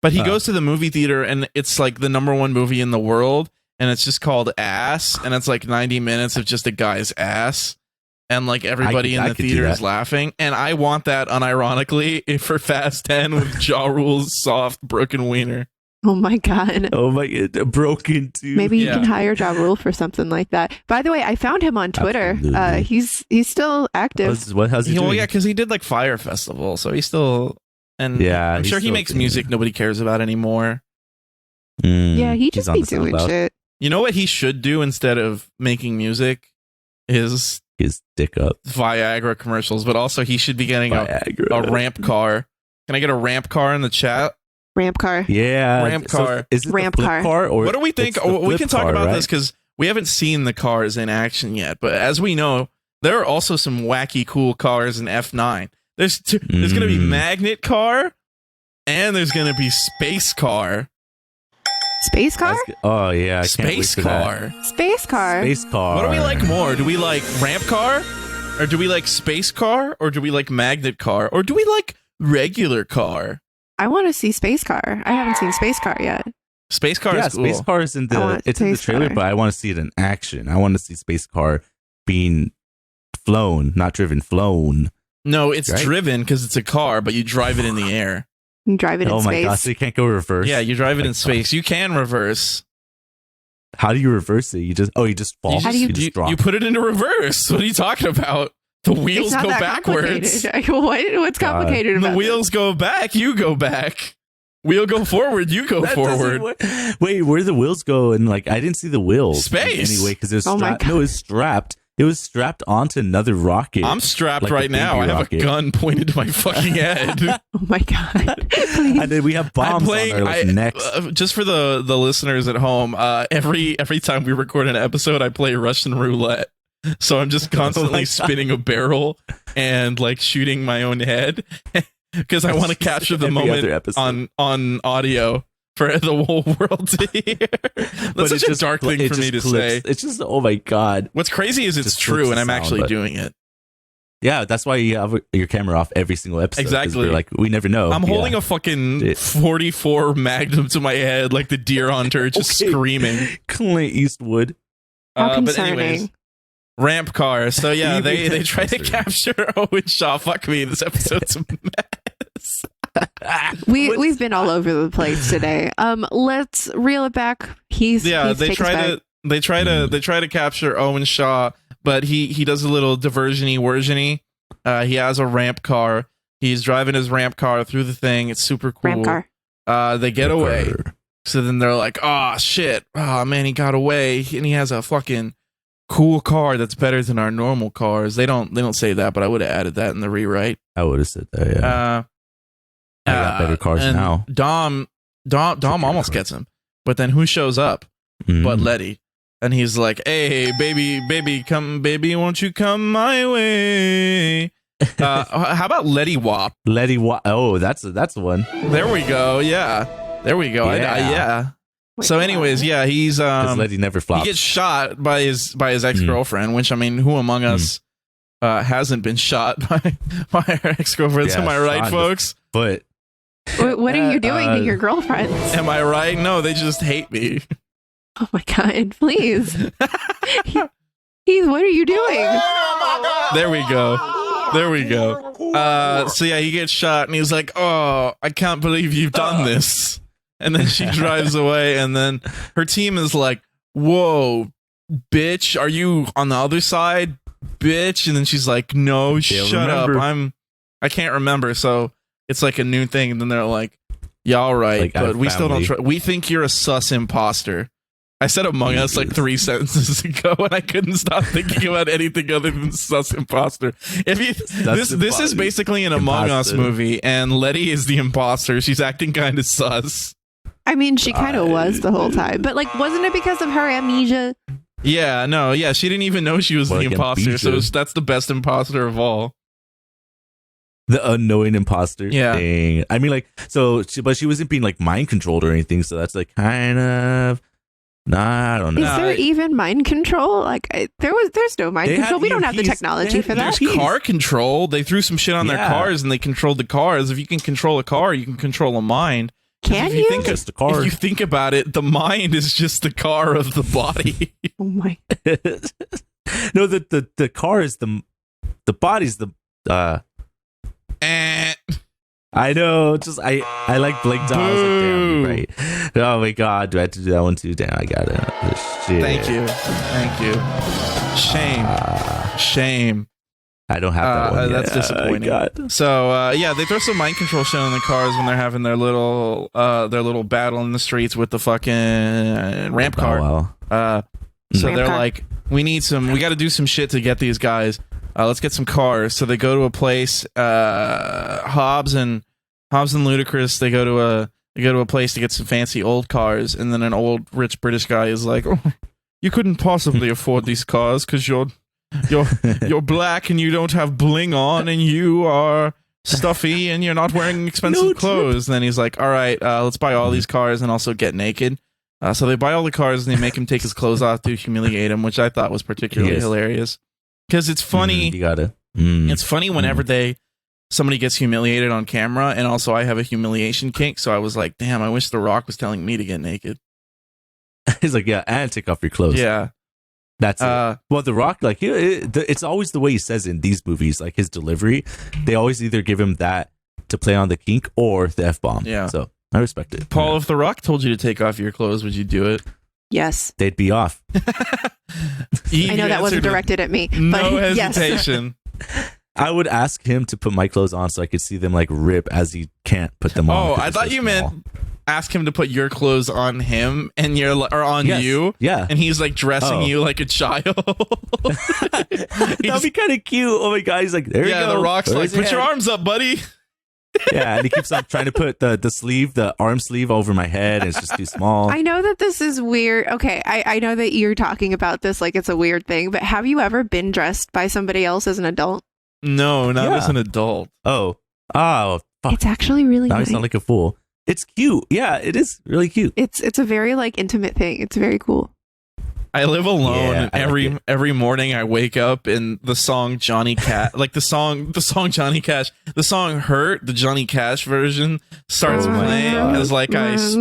Speaker 1: But he goes to the movie theater, and it's like the #1 movie in the world, and it's just called Ass, and it's like 90 minutes of just a guy's ass. And like everybody in the theater is laughing, and I want that unironically for Fast 10 with Ja Rule's soft broken wiener.
Speaker 3: Oh my god!
Speaker 2: Oh my god, broken too.
Speaker 3: Maybe you can hire Ja Rule for something like that. By the way, I found him on Twitter. He's still active.
Speaker 2: How's he doing?
Speaker 1: Well, yeah, because he did like Fire Festival, so he's still I'm sure he makes music nobody cares about anymore.
Speaker 3: Yeah, he just be doing shit.
Speaker 1: You know what he should do instead of making music is
Speaker 2: his dick up
Speaker 1: Viagra commercials, but also he should be getting a ramp car. Can I get a ramp car in the chat?
Speaker 3: Ramp car.
Speaker 2: Yeah.
Speaker 1: Ramp car.
Speaker 2: So is it ramp car? Or
Speaker 1: what do we think? We can talk about this because we haven't seen the cars in action yet. But as we know, there are also some wacky, cool cars in F9. There's going to be magnet car, and there's going to be space car.
Speaker 3: Space car?
Speaker 2: Oh yeah,
Speaker 1: space car.
Speaker 3: Space car.
Speaker 2: Space car.
Speaker 1: What do we like more? Do we like ramp car, or do we like space car, or do we like magnet car, or do we like regular car?
Speaker 3: I want to see space car. I haven't seen space car yet.
Speaker 1: Space car is cool.
Speaker 2: Space car is in the trailer, but I want to see it in action. I want to see space car being flown, not driven, flown.
Speaker 1: No, it's driven because it's a car, but you drive it in the air.
Speaker 3: You drive it in space.
Speaker 2: Oh my gosh, so you can't go reverse.
Speaker 1: Yeah, you drive it in space. You can reverse.
Speaker 2: How do you reverse it? You just fall.
Speaker 3: How do you
Speaker 1: put it into reverse? What are you talking about? The wheels go backwards.
Speaker 3: What's complicated about
Speaker 1: the wheels go back, you go back. Wheel go forward, you go forward.
Speaker 2: Wait, where do the wheels go? And like, I didn't see the wheels.
Speaker 1: Space.
Speaker 2: Anyway, because it was strapped. No, it was strapped. It was strapped onto another rocket.
Speaker 1: I'm strapped like right now. I have a gun pointed to my fucking head.
Speaker 3: Oh my god!
Speaker 2: And then we have bombs on our necks.
Speaker 1: Just for the listeners at home, every time we record an episode, I play Russian roulette. So I'm just constantly spinning a barrel and like shooting my own head because I want to capture the moment on audio for the whole world to hear. That's such a dark thing for me to say.
Speaker 2: It's just, oh my god.
Speaker 1: What's crazy is it's true, and I'm actually doing it.
Speaker 2: Yeah, that's why you have your camera off every single episode.
Speaker 1: Exactly.
Speaker 2: Like, we never know.
Speaker 1: I'm holding a fucking 44 Magnum to my head like the deer hunter, just screaming.
Speaker 2: Clint Eastwood.
Speaker 3: How concerning.
Speaker 1: But anyways, ramp car. So yeah, they try to capture Owen Shaw. Fuck me, this episode's a mess.
Speaker 3: We've been all over the place today. Let's reel it back. They try to capture Owen Shaw, but he does a little diversion-y. He has a ramp car. He's driving his ramp car through the thing. It's super cool. Ramp car.
Speaker 1: They get away. So then they're like, oh shit, oh man, he got away, and he has a fucking cool car that's better than our normal cars. They don't say that, but I would have added that in the rewrite.
Speaker 2: I would have said that. Yeah. I got better cars now.
Speaker 1: Dom almost gets him, but then who shows up? But Letty, and he's like, "Hey, baby, come, baby, won't you come my way?" How about Letty Wop?
Speaker 2: Letty Wop. Oh, that's the one.
Speaker 1: There we go. Yeah, there we go. Yeah. So, anyways, yeah, he's
Speaker 2: Letty never flops.
Speaker 1: He gets shot by his ex-girlfriend, which I mean, who among us hasn't been shot by her ex-girlfriends? Am I right, folks?
Speaker 2: But
Speaker 3: what are you doing to your girlfriends?
Speaker 1: Am I right? No, they just hate me.
Speaker 3: Oh my god! Please, Heath, what are you doing?
Speaker 1: There we go. So yeah, he gets shot, and he's like, "Oh, I can't believe you've done this." And then she drives away, and then her team is like, "Whoa, bitch, are you on the other side, bitch?" And then she's like, "No, shut up. I can't remember." So it's like a new thing, and then they're like, "Yeah, all right, like, but we still don't. We think you're a sus imposter." I said Among Us like 3 sentences ago, and I couldn't stop thinking about anything other than sus imposter. This is basically an Among Us movie, and Letty is the imposter. She's acting kind of sus.
Speaker 3: I mean, she kind of was the whole time, but like, wasn't it because of her amnesia?
Speaker 1: Yeah, no, yeah, she didn't even know she was the imposter, so that's the best imposter of all.
Speaker 2: The unknowing imposter.
Speaker 1: Yeah.
Speaker 2: Thing. I mean, like, but she wasn't being like mind controlled or anything, so that's like kind of. Nah, I don't know.
Speaker 3: Is there even mind control? Like, there's no mind control. We don't have the technology for that.
Speaker 1: There's car control. They threw some shit on their cars, and they controlled the cars. If you can control a car, you can control a mind.
Speaker 3: Can you?
Speaker 1: If you think about it, the mind is just the car of the body.
Speaker 3: Oh my!
Speaker 2: No, the car is the body's the. I know. Just I like blinked out. I was like, damn, right. Oh my god, do I have to do that one too? Damn, I got it. Shit.
Speaker 1: Thank you. Shame.
Speaker 2: I don't have that one.
Speaker 1: That's disappointing. So yeah, they throw some mind control shit on the cars when they're having their little battle in the streets with the fucking ramp car. So they're like, we got to do some shit to get these guys. Let's get some cars. So they go to a place. Hobbs and Ludacris. They go to a place to get some fancy old cars, and then an old rich British guy is like, "Oh, you couldn't possibly afford these cars because you're black and you don't have bling on, and you are stuffy and you're not wearing expensive clothes." And then he's like, "All right, let's buy all these cars and also get naked." So they buy all the cars and they make him take his clothes off to humiliate him, which I thought was particularly hilarious. Because it's funny.
Speaker 2: You got it.
Speaker 1: It's funny whenever somebody gets humiliated on camera, and also I have a humiliation kink, so I was like, damn, I wish The Rock was telling me to get naked.
Speaker 2: He's like, yeah, and take off your clothes.
Speaker 1: Yeah.
Speaker 2: That's it. Well, The Rock, like, it's always the way he says it in these movies, like his delivery. They always either give him that to play on the kink or the F-bomb.
Speaker 1: Yeah.
Speaker 2: So I respect it.
Speaker 1: Paul, if The Rock told you to take off your clothes, would you do it?
Speaker 3: Yes.
Speaker 2: They'd be off.
Speaker 3: I know that wasn't directed at me. But
Speaker 1: no hesitation.
Speaker 2: I would ask him to put my clothes on so I could see them like rip as he can't put them on.
Speaker 1: Oh, I thought you meant ask him to put your clothes on him and or on you.
Speaker 2: Yeah.
Speaker 1: And he's like dressing you like a child.
Speaker 2: That'd be kind of cute. Oh my God. He's like, there you go.
Speaker 1: Yeah, The Rock's like, put your arms up, buddy.
Speaker 2: Yeah, and he keeps on trying to put the arm sleeve over my head, and it's just too small.
Speaker 3: I know that this is weird. Okay, I know that you're talking about this like it's a weird thing, but have you ever been dressed by somebody else as an adult?
Speaker 1: No, not as an adult.
Speaker 2: Oh, fuck.
Speaker 3: It's actually really
Speaker 2: nice.
Speaker 3: nice.
Speaker 2: I sound like a fool. It's cute. Yeah, it is really cute.
Speaker 3: It's a very like intimate thing. It's very cool.
Speaker 1: I live alone, and every morning I wake up and the song Johnny Cash, like the song Johnny Cash, the song "Hurt," the Johnny Cash version starts playing as like as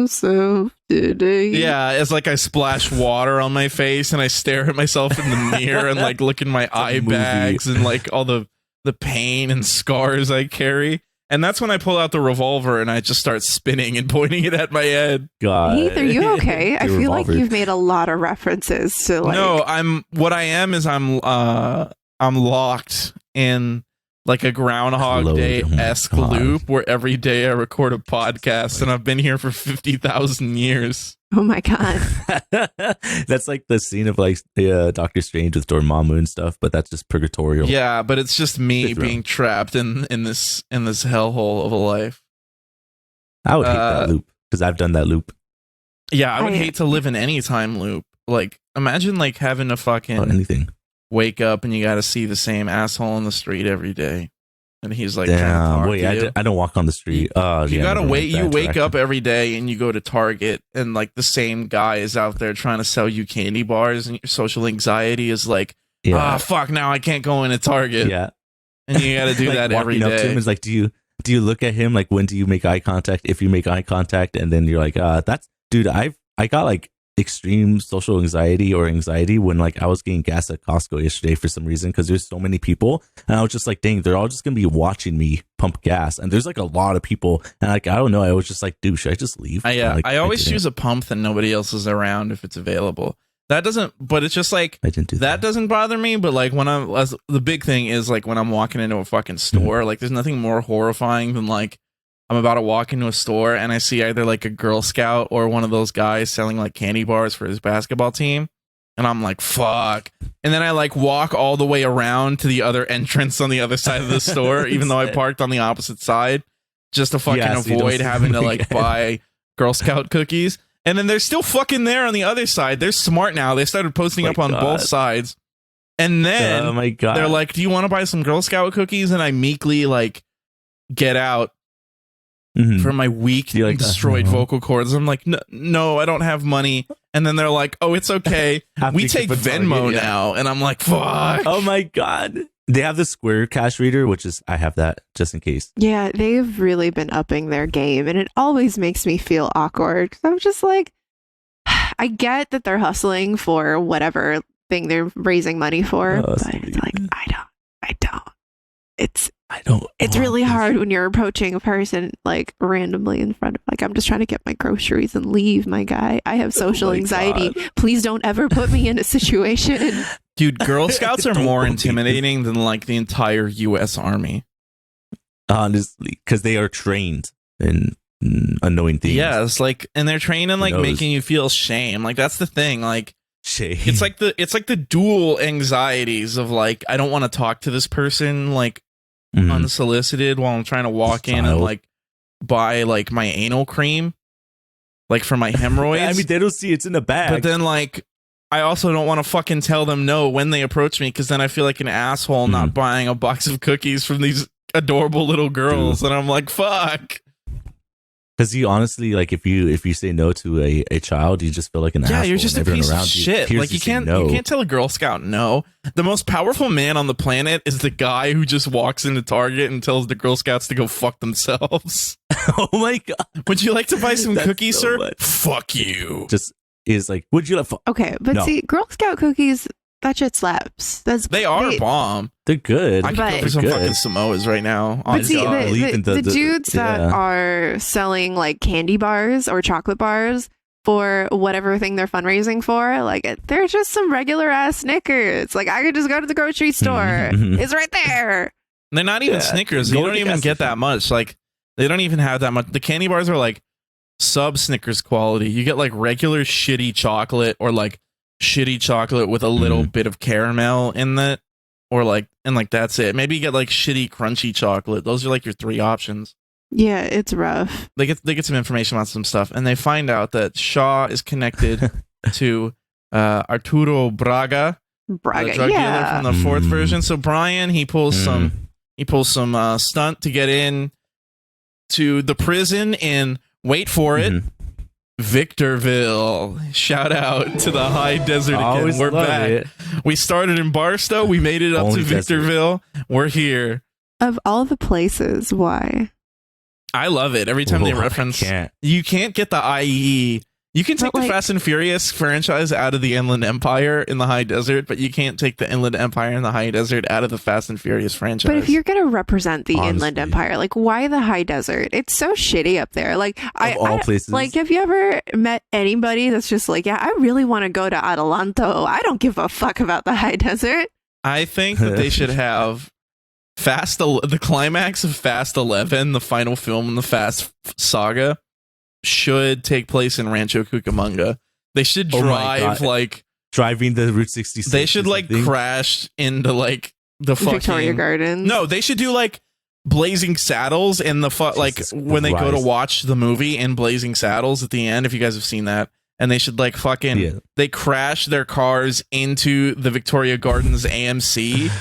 Speaker 1: like I splash water on my face and I stare at myself in the mirror and like look in my eye bags and like all the pain and scars I carry. And that's when I pull out the revolver and I just start spinning and pointing it at my head.
Speaker 2: God.
Speaker 3: Heath, are you okay? I feel like you've made a lot of references to like.
Speaker 1: No, I'm locked in like a Groundhog Day-esque loop where every day I record a podcast and I've been here for 50,000 years.
Speaker 3: Oh my God.
Speaker 2: That's like the scene of like Doctor Strange with Dormammu and stuff, but that's just purgatorial.
Speaker 1: Yeah, but it's just me being trapped in this hellhole of a life.
Speaker 2: I would hate that loop because I've done that loop.
Speaker 1: Yeah, I would hate to live in any time loop. Like, imagine like having to fucking
Speaker 2: anything.
Speaker 1: Wake up and you got to see the same asshole on the street every day. And he's like,
Speaker 2: damn, wait, I don't walk on the street.
Speaker 1: You gotta wait. You wake up every day and you go to Target and like the same guy is out there trying to sell you candy bars and your social anxiety is like, fuck, now I can't go into Target.
Speaker 2: Yeah.
Speaker 1: And you gotta do
Speaker 2: like
Speaker 1: that every day.
Speaker 2: Up to him is like, do you look at him? Like, when do you make eye contact? If you make eye contact and then you're like, dude, I got like extreme social anxiety when like I was getting gas at Costco yesterday for some reason because there's so many people and I was just like, dang, they're all just gonna be watching me pump gas and there's like a lot of people and like I don't know, I was just like, dude, should I just leave?
Speaker 1: I always choose a pump that nobody else is around if it's available. That doesn't, but it's just like
Speaker 2: I didn't do that.
Speaker 1: Doesn't bother me. But like the big thing is like when I'm walking into a fucking store, like there's nothing more horrifying than like I'm about to walk into a store and I see either like a Girl Scout or one of those guys selling like candy bars for his basketball team. And I'm like, fuck. And then I like walk all the way around to the other entrance on the other side of the store, even though I parked on the opposite side, just to fucking avoid having to like buy Girl Scout cookies. And then they're still fucking there on the other side. They're smart now. They started posting up on both sides. And then they're like, do you want to buy some Girl Scout cookies? And I meekly like get out. For my weak like, destroyed vocal cords. I'm like, no, I don't have money. And then they're like, oh, it's okay. We take Venmo now. And I'm like, fuck.
Speaker 2: Oh my God. They have the Square cash reader, which is, I have that just in case.
Speaker 3: Yeah, they've really been upping their game. And it always makes me feel awkward. I'm just like, I get that they're hustling for whatever thing they're raising money for. But it's like, I don't. It's really hard when you're approaching a person like randomly in front of like I'm just trying to get my groceries and leave, my guy. I have social anxiety. God. Please don't ever put me in a situation.
Speaker 1: Dude, Girl Scouts are more intimidating than like the entire US Army.
Speaker 2: Honestly, because they are trained in unknowing things.
Speaker 1: Yeah, it's like, and they're trained in like making you feel shame. Like that's the thing. Like
Speaker 2: shame.
Speaker 1: It's like the dual anxieties of like I don't want to talk to this person like unsolicited while I'm trying to walk in and like buy like my anal cream like for my hemorrhoids.
Speaker 2: I mean, they don't see it's in the bag.
Speaker 1: But then like I also don't want to fucking tell them no when they approach me because then I feel like an asshole not buying a box of cookies from these adorable little girls. And I'm like, fuck.
Speaker 2: Because you honestly, like, if you say no to a child, you just feel like an asshole.
Speaker 1: Yeah, you're just a piece of shit. Like you can't tell a Girl Scout no. The most powerful man on the planet is the guy who just walks into Target and tells the Girl Scouts to go fuck themselves.
Speaker 2: Oh my God!
Speaker 1: Would you like to buy some cookies, sir? Fuck you.
Speaker 2: Just is like, would you like?
Speaker 3: Okay, but see, Girl Scout cookies. That shit slaps.
Speaker 1: They are bomb.
Speaker 2: They're good.
Speaker 1: I can go for some fucking Samoas right now.
Speaker 3: But see, the dudes that are selling like candy bars or chocolate bars for whatever thing they're fundraising for, like they're just some regular ass Snickers. Like I could just go to the grocery store. It's right there.
Speaker 1: They're not even Snickers. You don't even get that much. Like, they don't even have that much. The candy bars are like sub Snickers quality. You get like regular shitty chocolate, or like shitty chocolate with a little bit of caramel in it, or like, and like that's it. Maybe you get like shitty crunchy chocolate. Those are like your 3 options.
Speaker 3: Yeah, it's rough.
Speaker 1: They get some information about some stuff, and they find out that Shaw is connected to Arturo Braga, the drug dealer from the 4th version. So Brian, he pulls some stunt to get in to the prison in, wait for it, Victorville. Shout out to the high desert again. We're back. We started in Barstow. We made it up to Victorville. We're here.
Speaker 3: Of all the places, why?
Speaker 1: I love it. Every time they reference, you can't get the IEE. You can take the Fast and Furious franchise out of the Inland Empire in the high desert, but you can't take the Inland Empire in the high desert out of the Fast and Furious franchise.
Speaker 3: But if you're going to represent the Inland Empire, like, why the high desert? It's so shitty up there. Like,
Speaker 2: all places.
Speaker 3: Like, have you ever met anybody that's just like, yeah, I really want to go to Adelanto. I don't give a fuck about the high desert.
Speaker 1: I think that they should have the climax of Fast 11, the final film in the Fast saga, should take place in Rancho Cucamonga. They should drive
Speaker 2: driving the Route 66.
Speaker 1: They should like crash into like the fucking
Speaker 3: Victoria Gardens.
Speaker 1: No, they should do like Blazing Saddles and when they go to watch the movie in Blazing Saddles at the end, if you guys have seen that. And they should like they crash their cars into the Victoria Gardens AMC.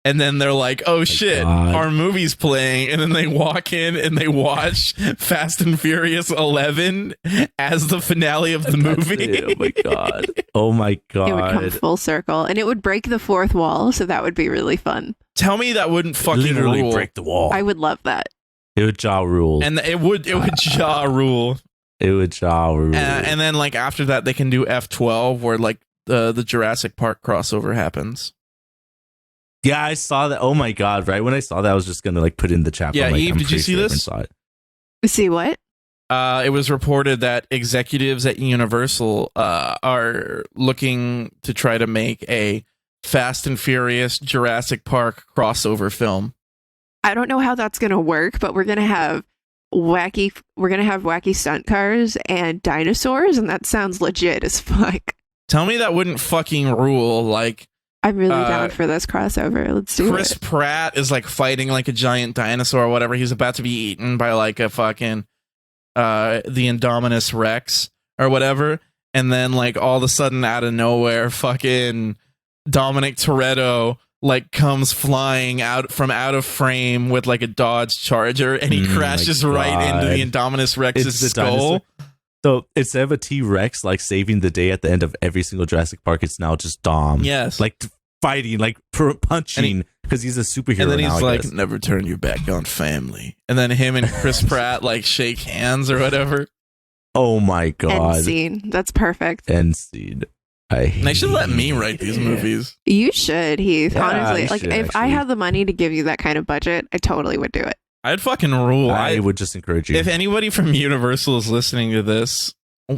Speaker 1: And then they're like, oh shit, our movie's playing. And then they walk in and they watch Fast and Furious 11 as the finale of the movie.
Speaker 2: Oh my God. Oh my God.
Speaker 3: It would come full circle, and it would break the 4th wall. So that would be really fun.
Speaker 1: Tell me that wouldn't fucking rule.
Speaker 2: Break the wall.
Speaker 3: I would love that.
Speaker 2: It would jaw rule.
Speaker 1: And it would jaw rule.
Speaker 2: It would jaw rule.
Speaker 1: And then like after that, they can do F12 where like the Jurassic Park crossover happens.
Speaker 2: Yeah, I saw that. Oh my God! Right when I saw that, I was just gonna like put in the chat.
Speaker 1: Yeah,
Speaker 2: like,
Speaker 1: Eve, did you see this?
Speaker 3: See what?
Speaker 1: It was reported that executives at Universal are looking to try to make a Fast and Furious Jurassic Park crossover film.
Speaker 3: I don't know how that's gonna work, but we're gonna have wacky stunt cars and dinosaurs, and that sounds legit as fuck.
Speaker 1: Tell me that wouldn't fucking rule. Like,
Speaker 3: I'm really down for this crossover. Let's do it.
Speaker 1: Chris Pratt is like fighting like a giant dinosaur or whatever. He's about to be eaten by like a fucking the Indominus Rex or whatever. And then like all of a sudden out of nowhere, fucking Dominic Toretto like comes flying out of frame with like a Dodge Charger, and he crashes right into the Indominus Rex's skull.
Speaker 2: So instead of a T-Rex like saving the day at the end of every single Jurassic Park, it's now just Dom.
Speaker 1: Yes.
Speaker 2: Like fighting, like punching, because he's a superhero.
Speaker 1: And then he's
Speaker 2: now,
Speaker 1: like, never turn your back on family. And then him and Chris Pratt like shake hands or whatever.
Speaker 2: Oh my God.
Speaker 3: End scene. That's perfect.
Speaker 2: End scene.
Speaker 1: They should let me write these movies.
Speaker 3: You should, Heath. Honestly, like if I had the money to give you that kind of budget, I totally would do it.
Speaker 1: I'd fucking rule.
Speaker 2: I would just encourage you.
Speaker 1: If anybody from Universal is listening to this,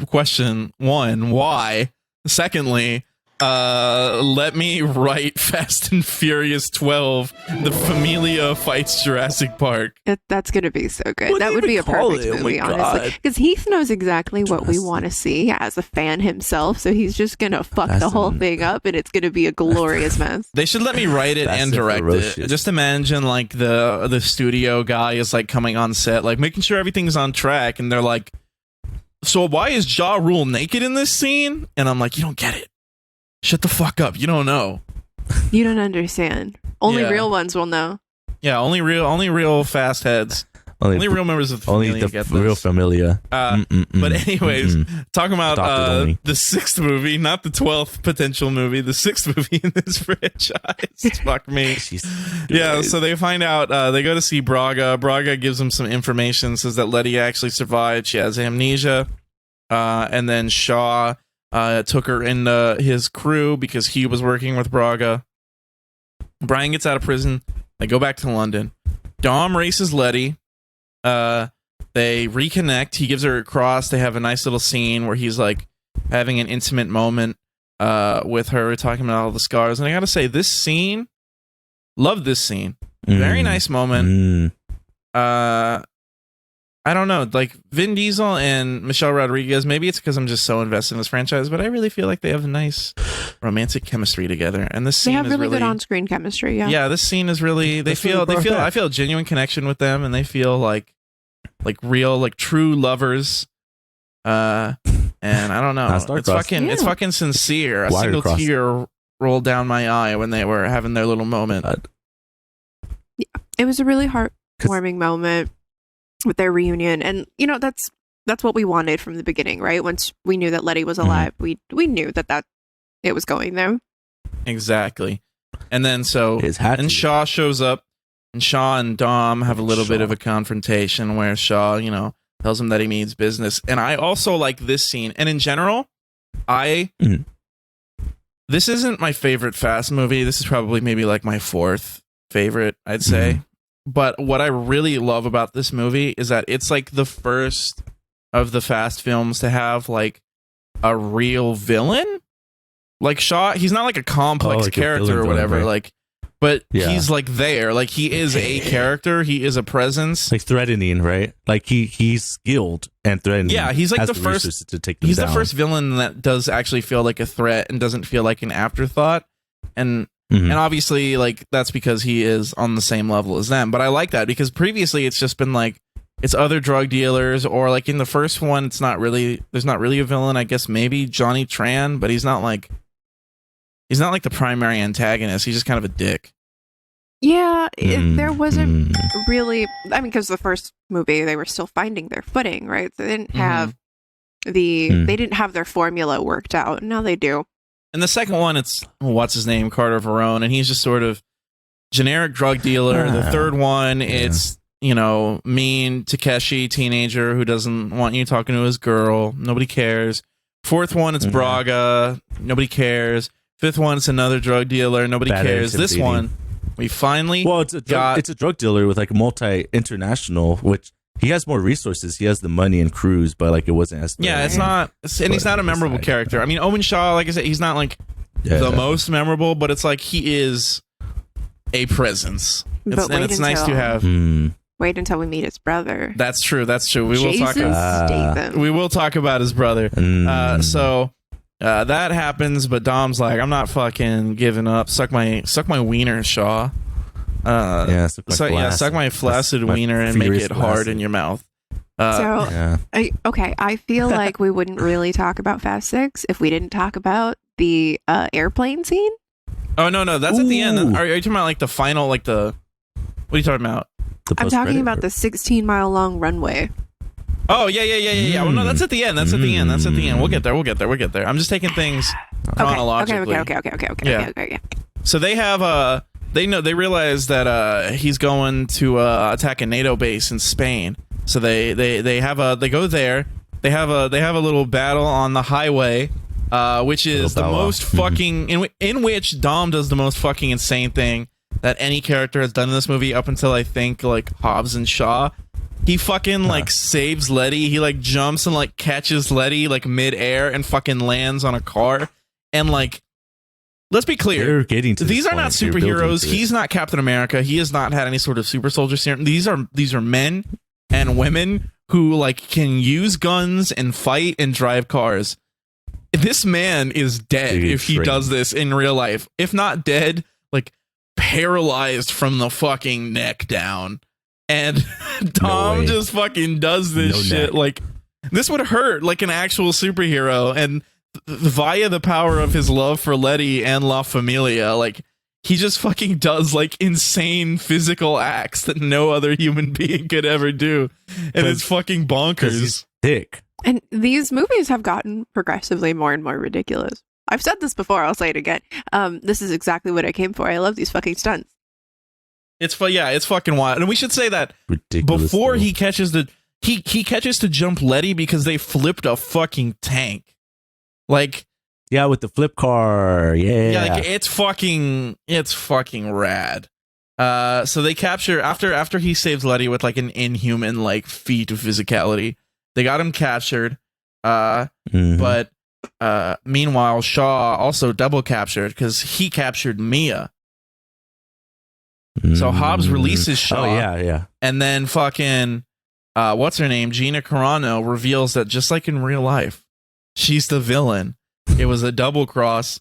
Speaker 1: question 1, why? Secondly, let me write Fast and Furious 12, The Familia Fights Jurassic Park.
Speaker 3: That's going to be so good. That would be a perfect movie, honestly. Because Heath knows exactly what we want to see as a fan himself, so he's just going to fuck the whole thing up, and it's going to be a glorious mess.
Speaker 1: They should let me write it and direct it. Just imagine, like, the studio guy is, like, coming on set, like, making sure everything's on track, and they're like, so why is Ja Rule naked in this scene? And I'm like, you don't get it. Shut the fuck up. You don't know.
Speaker 3: You don't understand. Only real ones will know.
Speaker 1: Yeah, only real fast heads. Only real members of the Familia get this.
Speaker 2: Real Familia.
Speaker 1: But anyways, talking about the 6th movie, not the 12th potential movie, the 6th movie in this franchise. Fuck me. Yeah, so they find out, they go to see Braga. Braga gives them some information, says that Letty actually survived. She has amnesia. And then Shaw took her into his crew because he was working with Braga. Brian gets out of prison. They go back to London. Dom races Letty. They reconnect. He gives her a cross. They have a nice little scene where he's like having an intimate moment with her, talking about all the scars. And I gotta say, this scene, love this scene. Very nice moment. I don't know, like Vin Diesel and Michelle Rodriguez, maybe it's because I'm just so invested in this franchise, but I really feel like they have a nice romantic chemistry together. And this scene
Speaker 3: they have
Speaker 1: is
Speaker 3: really good on-screen chemistry. Yeah,
Speaker 1: this scene is really I feel a genuine connection with them, and they feel like real, like true lovers. And I don't know, it's fucking sincere. A single tear rolled down my eye when they were having their little moment.
Speaker 3: Yeah, it was a really heartwarming moment with their reunion, and that's what we wanted from the beginning, right? Once we knew that Letty was alive, we knew that it was going there.
Speaker 1: Exactly. And then and Shaw shows up, and Shaw and Dom have a little bit of a confrontation where Shaw, tells him that he means business. And I also like this scene, and in general, this isn't my favorite Fast movie. This is probably maybe like my fourth favorite, I'd say. But what I really love about this movie is that it's like the first of the Fast films to have like a real villain. Like Shaw, he's not like a complex character or whatever, right? But he's like there, like he is a character, he is a presence,
Speaker 2: like threatening, right? Like he's skilled and threatening.
Speaker 1: Yeah, he's like the first
Speaker 2: to take them
Speaker 1: he's
Speaker 2: down.
Speaker 1: The first villain that does actually feel like a threat and doesn't feel like an afterthought. And obviously, like, that's because he is on the same level as them. But I like that because previously it's just been like, it's other drug dealers, or like in the first one, there's not really a villain. I guess maybe Johnny Tran, but he's not like the primary antagonist. He's just kind of a dick.
Speaker 3: Yeah, there wasn't really, I mean, because the first movie, they were still finding their footing, right? They didn't have they didn't have their formula worked out. Now they do.
Speaker 1: And the second one, it's what's his name, Carter Verone, and he's just sort of generic drug dealer. The third one, it's mean Takeshi teenager who doesn't want you talking to his girl. Nobody cares. Fourth one, it's Braga. Nobody cares. Fifth one, it's another drug dealer. Nobody cares. This one, we finally
Speaker 2: it's a drug dealer with like multi-international, which he has more resources. He has the money and crews, but like it wasn't as
Speaker 1: it's not, and he's not a memorable character. I mean, Owen Shaw, like I said, he's not like the most memorable, but it's like he is a presence. It's nice to have.
Speaker 3: Wait until we meet his brother.
Speaker 1: That's true. We will talk about his brother. So that happens, but Dom's like, I'm not fucking giving up. Suck my wiener, Shaw. Suck my flaccid wiener and make it hard in your mouth.
Speaker 3: I feel like we wouldn't really talk about Fast 6 if we didn't talk about the airplane scene.
Speaker 1: Oh no, that's at the end. Are you talking about like the final, like the? What are you talking about?
Speaker 3: I'm talking about the 16-mile long runway.
Speaker 1: Oh yeah. Well, no, that's at the end. That's at the end. We'll get there. I'm just taking things chronologically.
Speaker 3: Okay.
Speaker 1: So they have they realize that he's going to attack a NATO base in Spain. So they go there. They have a little battle on the highway, which is the most fucking in which Dom does the most fucking insane thing that any character has done in this movie up until I think like Hobbs and Shaw. He fucking like saves Letty. He like jumps and like catches Letty like mid-air and fucking lands on a car. And like, let's be clear, these are not superheroes. He's not Captain America. He has not had any sort of super soldier serum. These are men and women who like can use guns and fight and drive cars. This man is dead if he does this in real life. If not dead, like paralyzed from the fucking neck down. And Dom just fucking does this shit. Like, this would hurt like an actual superhero. And via the power of his love for Letty and La Familia, like, he just fucking does like insane physical acts that no other human being could ever do. And it's fucking bonkers.
Speaker 2: He's thick.
Speaker 3: And these movies have gotten progressively more and more ridiculous. I've said this before, I'll say it again. This is exactly what I came for. I love these fucking stunts.
Speaker 1: It's fucking wild. And we should say that before he catches he catches to jump Letty because they flipped a fucking tank. Like,
Speaker 2: yeah, with the flip car. Yeah,
Speaker 1: like it's fucking rad. So they capture after he saves Letty with like an inhuman like feat of physicality. They got him captured. But meanwhile, Shaw also double captured because he captured Mia. So Hobbs releases Shaw.
Speaker 2: Oh yeah.
Speaker 1: And then fucking what's her name? Gina Carano reveals that just like in real life, she's the villain. It was a double cross.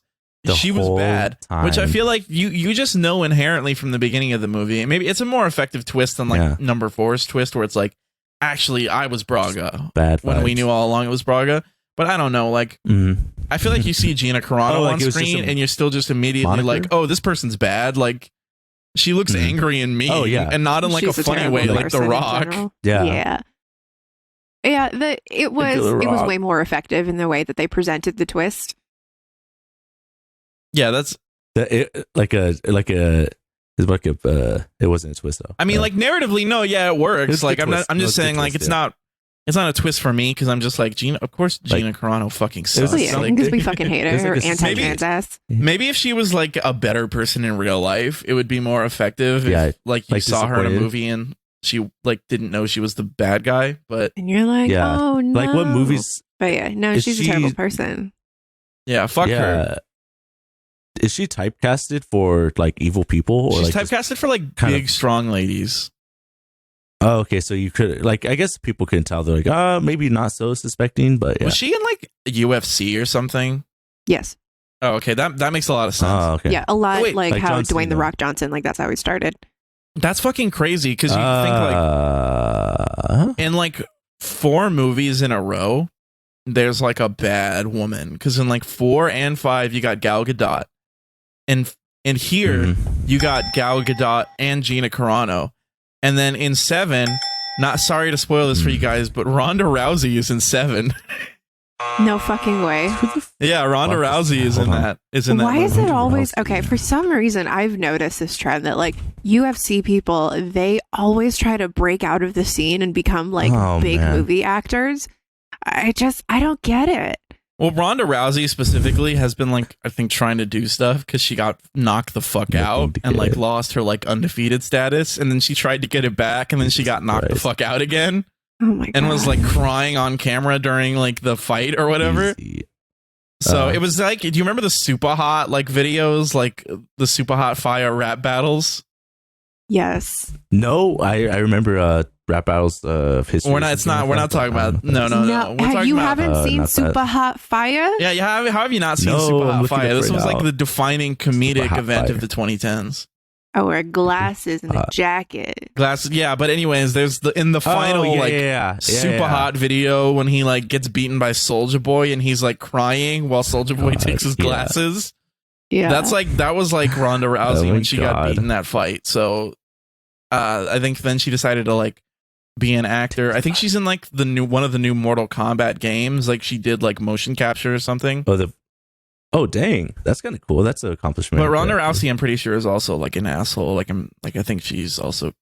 Speaker 1: She was bad, which I feel like you just know inherently from the beginning of the movie. And maybe it's a more effective twist than like number 4's twist, where it's like, actually, I was Braga.
Speaker 2: Bad
Speaker 1: when we knew all along it was Braga. But I don't know, like, I feel like you see Gina Carano on screen and you're still just immediately like, oh, this person's bad. Like, she looks angry and mean. Oh, yeah. And not in like a funny way, like The Rock.
Speaker 3: Yeah. It was way more effective in the way that they presented the twist.
Speaker 1: Yeah, that's
Speaker 2: it wasn't a twist though.
Speaker 1: I mean, like narratively, no, yeah, it works. Like I'm just saying, like it's not a twist for me because I'm just like Gina. Of course, Gina Carano fucking sucks.
Speaker 3: Because we fucking hate her, anti-trans ass.
Speaker 1: Maybe if she was like a better person in real life, it would be more effective. If, like you saw her in a movie and she like didn't know she was the bad guy,
Speaker 3: and you're like, oh no,
Speaker 2: like what movies?
Speaker 3: But yeah, no, she's a terrible person.
Speaker 1: Yeah, fuck her.
Speaker 2: Is she typecasted for like evil people, or
Speaker 1: she's
Speaker 2: like
Speaker 1: typecasted for like big, strong ladies?
Speaker 2: Oh, okay. So you could like, I guess people can tell they're like, maybe not so suspecting, but yeah.
Speaker 1: Was she in like UFC or something?
Speaker 3: Yes.
Speaker 1: Oh, okay. That makes a lot of sense.
Speaker 3: Oh, okay. Yeah, a lot. Wait, like how John Dwayne The Rock Johnson, like that's how he started.
Speaker 1: That's fucking crazy because you think like in like 4 movies in a row, there's like a bad woman because in like 4 and 5 you got Gal Gadot. And here you got Gal Gadot and Gina Carano, and then in 7, not sorry to spoil this for you guys, but Ronda Rousey is in 7.
Speaker 3: No fucking way.
Speaker 1: Yeah, Ronda Rousey is in that.
Speaker 3: Why is it always okay? For some reason, I've noticed this trend that like UFC people, they always try to break out of the scene and become like big movie actors. I don't get it.
Speaker 1: Well, Ronda Rousey specifically has been like, I think, trying to do stuff because she got knocked the fuck out and like lost her like undefeated status, and then she tried to get it back, and then she got knocked the fuck out again.
Speaker 3: Oh my god!
Speaker 1: And was like crying on camera during like the fight or whatever. So it was like, do you remember the Super Hot like videos, like the Super Hot Fire rap battles?
Speaker 3: Yes.
Speaker 2: No, I remember rap battles of history.
Speaker 1: We're not talking about no.
Speaker 3: You haven't seen Super Hot Fire?
Speaker 1: Yeah. How have you not seen Super Hot Fire? This was like the defining comedic event of the 2010s.
Speaker 3: I wear glasses and a jacket.
Speaker 1: Glasses, yeah. But anyways, there's in the final Super Hot video when he like gets beaten by Soulja Boy and he's like crying while Soulja Boy takes his glasses.
Speaker 3: Yeah,
Speaker 1: that was like Ronda Rousey when she got beaten in that fight. So I think then she decided to like be an actor. I think she's in like one of the new Mortal Kombat games. Like she did like motion capture or something.
Speaker 2: Oh dang, that's kind of cool. That's an accomplishment.
Speaker 1: But Ronda Rousey, I'm pretty sure, is also like an asshole. I think she's also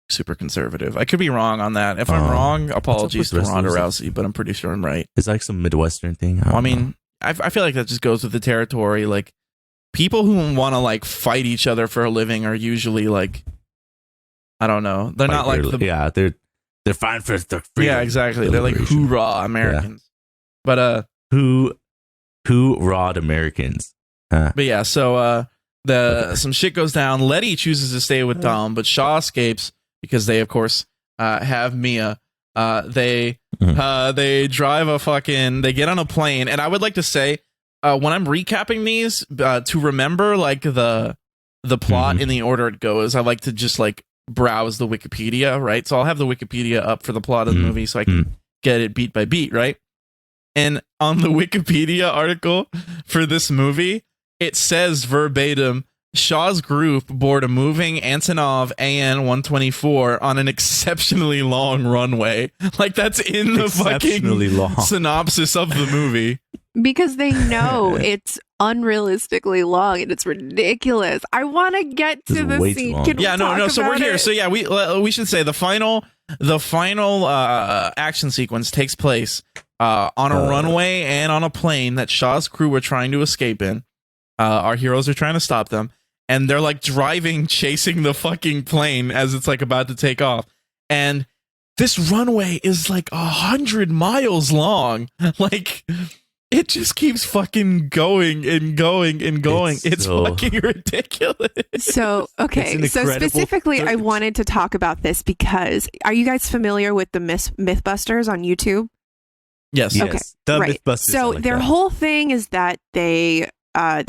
Speaker 1: super conservative. I could be wrong on that. If I'm wrong, apologies to Ronda Rousey, but I'm pretty sure I'm right.
Speaker 2: It's like some Midwestern thing.
Speaker 1: I mean, I feel like that just goes with the territory. Like people who want to like fight each other for a living are usually like, I don't know. They're not like
Speaker 2: they're fine for the freedom.
Speaker 1: Yeah, exactly. They're like hoorah Americans. Yeah. But
Speaker 2: who rawed Americans? Huh.
Speaker 1: But yeah, so some shit goes down. Letty chooses to stay with Dom, but Shaw escapes because they, of course, have Mia. They drive they get on a plane, and I would like to say, when I'm recapping these, to remember like the plot in the order it goes, I like to just like browse the Wikipedia, right? So I'll have the Wikipedia up for the plot of the movie so I can get it beat by beat, right? And on the Wikipedia article for this movie, it says verbatim, Shaw's group board a moving Antonov AN-124 on an exceptionally long runway. Like that's in the fucking synopsis of the movie.
Speaker 3: Because they know it's unrealistically long and it's ridiculous. I want to get to the scene.
Speaker 1: So we're here. So yeah, we should say the final action sequence takes place on a runway and on a plane that Shaw's crew were trying to escape in. Our heroes are trying to stop them, and they're like chasing the fucking plane as it's like about to take off. And this runway is like 100 miles long. Like it just keeps fucking going and going and going. It's fucking ridiculous.
Speaker 3: So, okay. So specifically, I wanted to talk about this because are you guys familiar with the Mythbusters on YouTube?
Speaker 1: Yes.
Speaker 3: Okay.
Speaker 2: The
Speaker 3: right.
Speaker 2: Mythbusters.
Speaker 3: So their whole thing is that they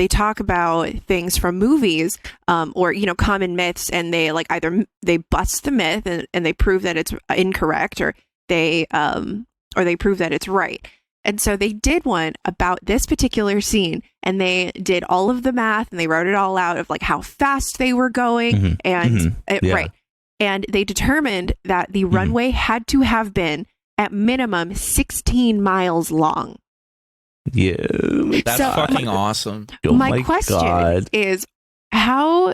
Speaker 3: talk about things from movies, or common myths, and they like either they bust the myth and they prove that it's incorrect, or they prove that it's right. And so they did one about this particular scene, and they did all of the math and they wrote it all out of like how fast they were going, right. And they determined that the runway had to have been at minimum 16 miles long.
Speaker 2: Yeah,
Speaker 1: that's fucking awesome.
Speaker 3: My question is, how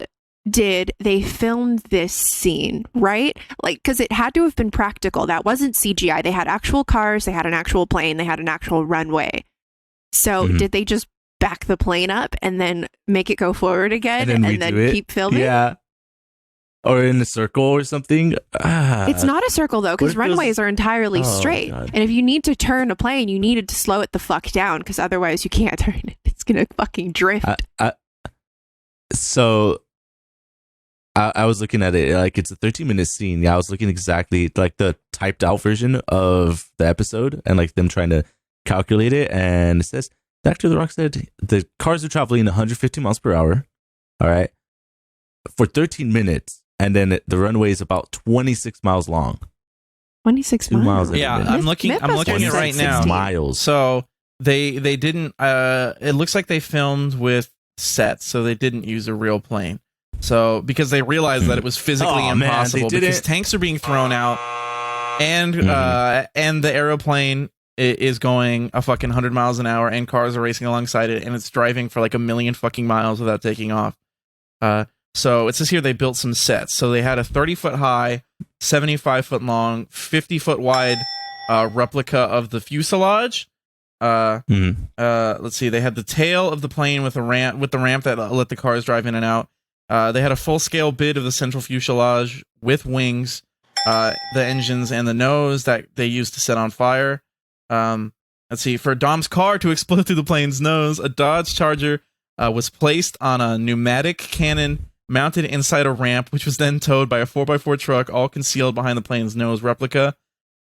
Speaker 3: did they film this scene, right? Like, because it had to have been practical. That wasn't CGI. They had actual cars, they had an actual plane, they had an actual runway. So did they just back the plane up and then make it go forward again and then keep filming?
Speaker 2: Yeah. Or in a circle or something.
Speaker 3: It's not a circle though, because runways are entirely straight. God. And if you need to turn a plane, you needed to slow it the fuck down, because otherwise you can't turn it. It's gonna fucking drift.
Speaker 2: So I was looking at it, like it's a 13-minute scene. Yeah, I was looking exactly like the typed out version of the episode and like them trying to calculate it. And it says, Dr. The Rock said the cars are traveling 150 miles per hour. All right. For 13 minutes. And then the runway is about 26 miles long.
Speaker 3: 26 miles.
Speaker 1: Yeah, I'm looking at it right now.
Speaker 2: Miles.
Speaker 1: So they didn't. It looks like they filmed with sets, so they didn't use a real plane. So because they realized that it was physically impossible, because tanks are being thrown out, and the airplane is going a fucking 100 miles an hour, and cars are racing alongside it, and it's driving for like a million fucking miles without taking off. So it says here they built some sets. So they had a 30-foot high, 75-foot long, 50-foot wide replica of the fuselage. Let's see. They had the tail of the plane with the ramp that let the cars drive in and out. They had a full-scale bit of the central fuselage with wings, the engines, and the nose that they used to set on fire. Let's see. For Dom's car to explode through the plane's nose, a Dodge Charger was placed on a pneumatic cannon mounted inside a ramp, which was then towed by a 4x4 truck, all concealed behind the plane's nose replica.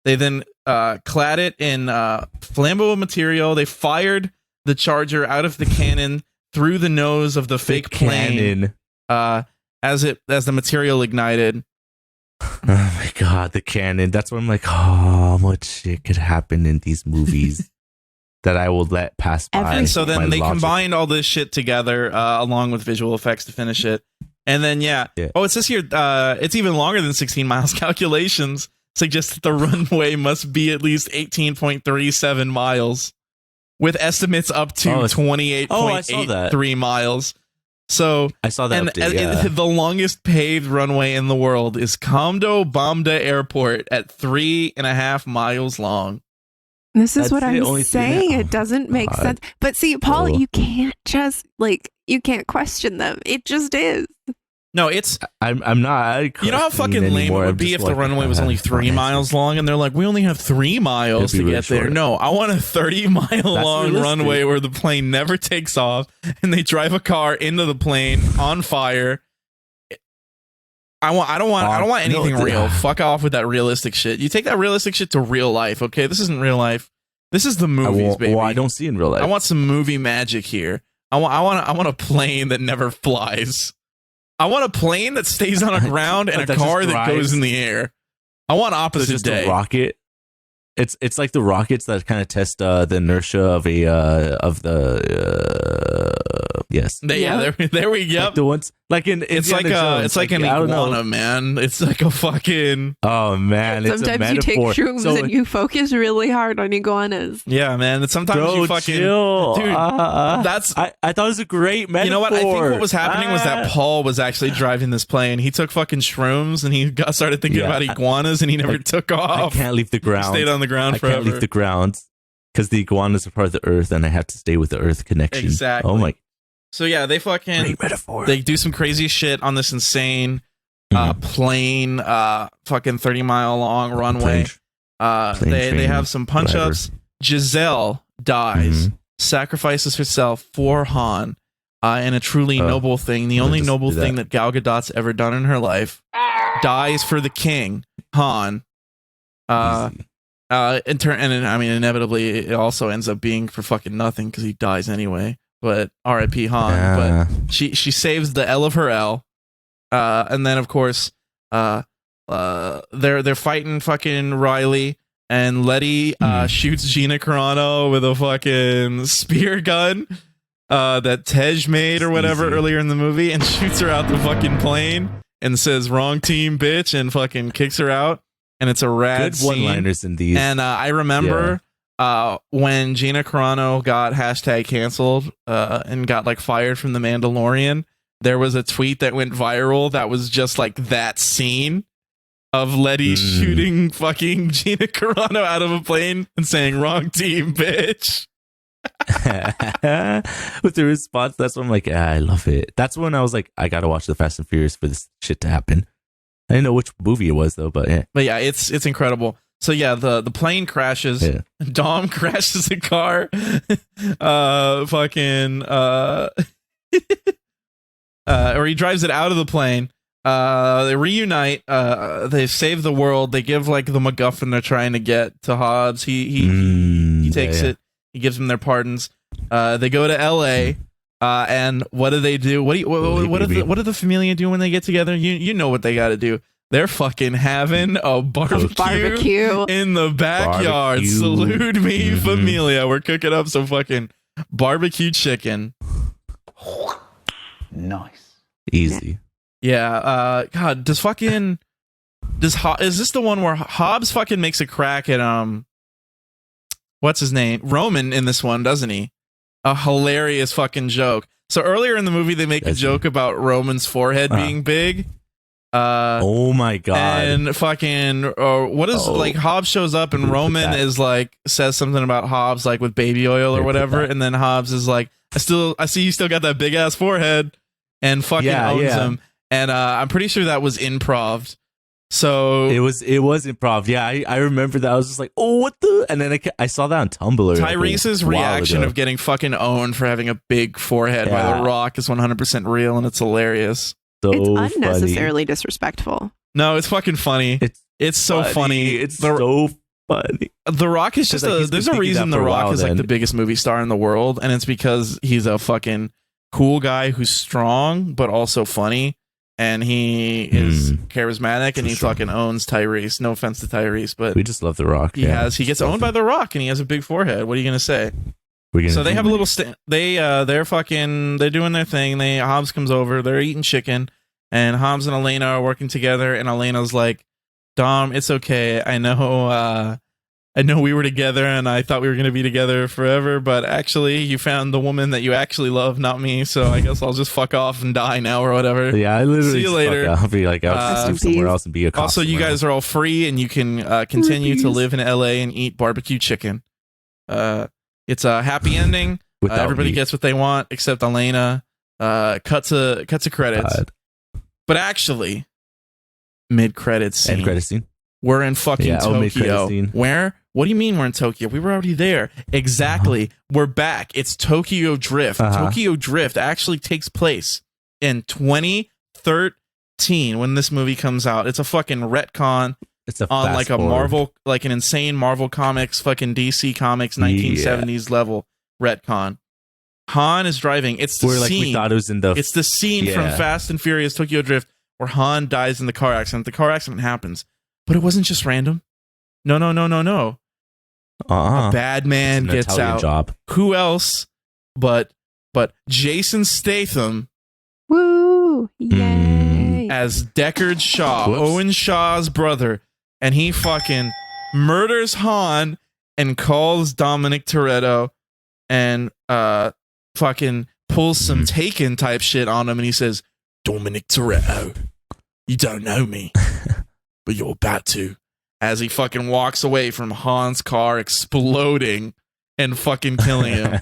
Speaker 1: They then clad it in flammable material. They fired the Charger out of the cannon through the nose of the fake plane as the material ignited.
Speaker 2: Oh my god, the cannon. That's what I'm like, how much shit could happen in these movies that I will let pass by.
Speaker 1: And so then they combined all this shit together along with visual effects to finish it. And then, it says here, it's even longer than 16 miles. Calculations suggest that the runway must be at least 18.37 miles, with estimates up to 28.83 miles. So
Speaker 2: I saw that.
Speaker 1: The longest paved runway in the world is Kamdo Bamda Airport at 3.5 miles long.
Speaker 3: This is what I'm saying. It doesn't make sense. But see, Paul, you can't just you can't question them. It just is.
Speaker 1: No, it's.
Speaker 2: I'm not.
Speaker 1: You know how fucking lame it would be if the runway was only 3 miles long, and they're like, we only have 3 miles to get there. No, I want a 30-mile long runway where the plane never takes off, and they drive a car into the plane on fire. I don't want anything real. Fuck off with that realistic shit. You take that realistic shit to real life, okay? This isn't real life. This is the movies, baby.
Speaker 2: Well, I don't see in real life.
Speaker 1: I want some movie magic here. I want a plane that never flies. I want a plane that stays on the ground and a car that goes in the air. I want opposite
Speaker 2: just
Speaker 1: day.
Speaker 2: A rocket. It's like the rockets that kind of test the inertia of yes.
Speaker 1: There we go.
Speaker 2: Like the ones like in
Speaker 1: it's like an iguana, man. It's like a fucking
Speaker 2: man.
Speaker 3: Sometimes you take shrooms and you focus really hard on iguanas.
Speaker 1: Yeah, man. Sometimes you fucking
Speaker 2: chill.
Speaker 1: Dude. That's
Speaker 2: I thought it was a great metaphor.
Speaker 1: You know what? I think what was happening was that Paul was actually driving this plane. He took fucking shrooms and he started thinking about iguanas and he never took off.
Speaker 2: I can't leave the ground.
Speaker 1: He stayed on the ground forever.
Speaker 2: I can't leave the ground because the iguanas are part of the earth and I have to stay with the earth connection.
Speaker 1: Exactly.
Speaker 2: Oh my.
Speaker 1: So yeah, they fucking
Speaker 2: great metaphor.
Speaker 1: They do some crazy shit on this insane plane, fucking 30-mile long runway. They have some punch ups. Giselle dies sacrifices herself for Han in a truly noble thing, the only noble thing that Gal Gadot's ever done in her life, dies for the king, Han. Inevitably, it also ends up being for fucking nothing because he dies anyway. But R.I.P. Han. Yeah. But she saves the L of her L, and then of course, they're fighting fucking Riley, and Letty shoots Gina Carano with a fucking spear gun that Tej made or whatever earlier in the movie, and shoots her out the fucking plane and says "wrong team, bitch," and fucking kicks her out. And it's a rad scene.
Speaker 2: One-liners in these.
Speaker 1: And I remember when Gina Carano got hashtag canceled and got like fired from The Mandalorian, there was a tweet that went viral that was just like that scene of Letty shooting fucking Gina Carano out of a plane and saying "wrong team, bitch."
Speaker 2: With the response, that's when I'm like, I love it. That's when I was like, I gotta watch the Fast and Furious for this shit to happen. I didn't know which movie it was though, but yeah.
Speaker 1: But yeah, it's incredible. So yeah, the plane crashes. Yeah. Dom crashes a car. Or he drives it out of the plane. They reunite. They save the world. They give like the MacGuffin they're trying to get to Hobbs. He takes it. He gives them their pardons. They go to L.A. And what do they do? What do the Familia do when they get together? You know what they got to do. They're fucking having a barbecue in the backyard. Barbecue. Salute me, Familia. We're cooking up some fucking barbecue chicken.
Speaker 4: Nice.
Speaker 2: Easy.
Speaker 1: Yeah. God, is this the one where Hobbs fucking makes a crack at what's his name? Roman in this one, doesn't he? A hilarious fucking joke. So earlier in the movie, they make a joke about Roman's forehead being big.
Speaker 2: Oh my god!
Speaker 1: And fucking, like Hobbs shows up and Roman is like says something about Hobbs like with baby oil or whatever, and then Hobbs is like, I see you still got that big ass forehead, and fucking owns him. And I'm pretty sure that was improv. So
Speaker 2: it was improv. Yeah, I remember that. I was just like, oh, what the? And then I saw that on Tumblr.
Speaker 1: Tyrese's reaction of getting fucking owned for having a big forehead by The Rock is 100% real, and it's hilarious.
Speaker 3: It's unnecessarily disrespectful.
Speaker 1: No, it's fucking funny. It's so funny.
Speaker 2: It's so funny.
Speaker 1: The Rock is just there's a reason The Rock is like the biggest movie star in the world, and it's because he's a fucking cool guy who's strong but also funny. And he is charismatic, and he fucking owns Tyrese. No offense to Tyrese, but
Speaker 2: we just love The Rock.
Speaker 1: He gets owned by The Rock, and he has a big forehead. What are you gonna say? So they have a little. They're doing their thing. Hobbs comes over. They're eating chicken, and Hobbs and Elena are working together. And Elena's like, "Dom, it's okay. I know we were together, and I thought we were going to be together forever, but actually you found the woman that you actually love, not me, so I guess I'll just fuck off and die now or whatever."
Speaker 2: Yeah, I literally see you later. I'll be like, I'll sleep somewhere else and be a cop.
Speaker 1: Also, you guys are all free, and you can continue to live in LA and eat barbecue chicken. It's a happy ending. Everybody gets what they want, except Elena. Cut to credits. But actually, mid-credits scene.
Speaker 2: End credit scene.
Speaker 1: We're in fucking Tokyo. Where? What do you mean we're in Tokyo? We were already there. Exactly. We're back. It's Tokyo Drift. Tokyo Drift actually takes place in 2013 when this movie comes out. It's a fucking retcon.
Speaker 2: It's
Speaker 1: on like a Marvel, like an insane Marvel Comics, fucking DC Comics 1970s level retcon. Han is driving. It's the scene.
Speaker 2: We thought it was in the.
Speaker 1: It's the scene from Fast and Furious Tokyo Drift where Han dies in the car accident. The car accident happens. But it wasn't just random. No. A bad man gets out.
Speaker 2: Job.
Speaker 1: Who else but Jason Statham.
Speaker 3: Woo! Yay!
Speaker 1: As Deckard Shaw, Owen Shaw's brother, and he fucking murders Han and calls Dominic Toretto and fucking pulls some Taken type shit on him, and he says, "Dominic Toretto, you don't know me." But you're about to, as he fucking walks away from Han's car exploding and fucking killing him.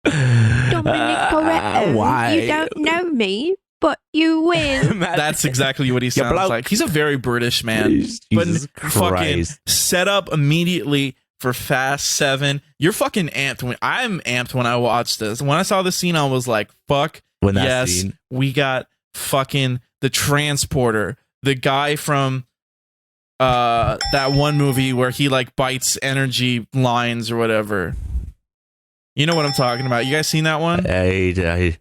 Speaker 3: Dominic Toretto,
Speaker 2: why?
Speaker 3: You don't know me, but you will.
Speaker 1: That's exactly what he sounds like. He's a very British man.
Speaker 2: Jesus
Speaker 1: fucking set up immediately for Fast 7. You're fucking amped. I'm amped when I watched this. When I saw the scene, I was like, fuck, yes, we got fucking the transporter. The guy from that one movie where he like bites energy lines or whatever. You know what I'm talking about. You guys seen that one?
Speaker 2: I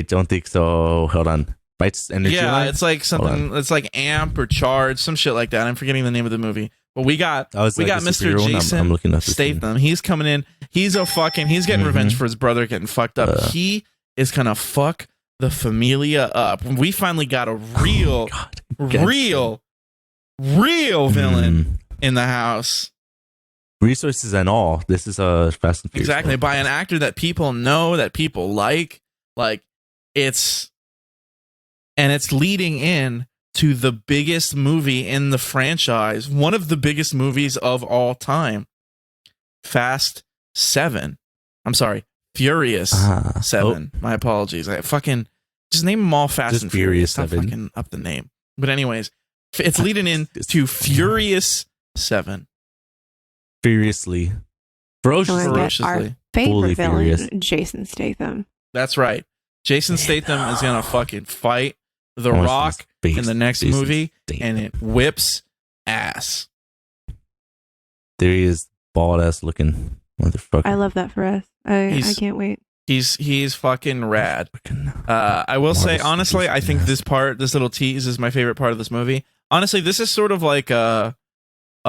Speaker 2: don't think so. Hold on. Bites energy lines?
Speaker 1: It's like something. It's like amp or charge, some shit like that. I'm forgetting the name of the movie. But we got Mr. Jason Statham. He's coming in. He's getting revenge for his brother getting fucked up. He is gonna fuck the Familia up. We finally got a real villain in the house.
Speaker 2: Resources and all. This is a Fast and Furious.
Speaker 1: Exactly, by an actor that people know, that people like it's leading in to the biggest movie in the franchise, one of the biggest movies of all time, Fast 7. I'm sorry, Furious 7. My apologies. I fucking just name them all Fast
Speaker 2: just
Speaker 1: and Furious.
Speaker 2: Furious 7.
Speaker 1: Fucking up the name. But anyways, it's leading in to Furious 7.
Speaker 2: Ferociously.
Speaker 3: Our favorite villain, Jason Statham.
Speaker 1: That's right. Jason Statham is gonna fucking fight The Rock in the next movie, and it whips ass.
Speaker 2: There he is, bald ass looking motherfucker.
Speaker 3: I love that for us. I can't wait.
Speaker 1: He's fucking rad. I will say honestly, I think this little tease is my favorite part of this movie. Honestly, this is sort of like a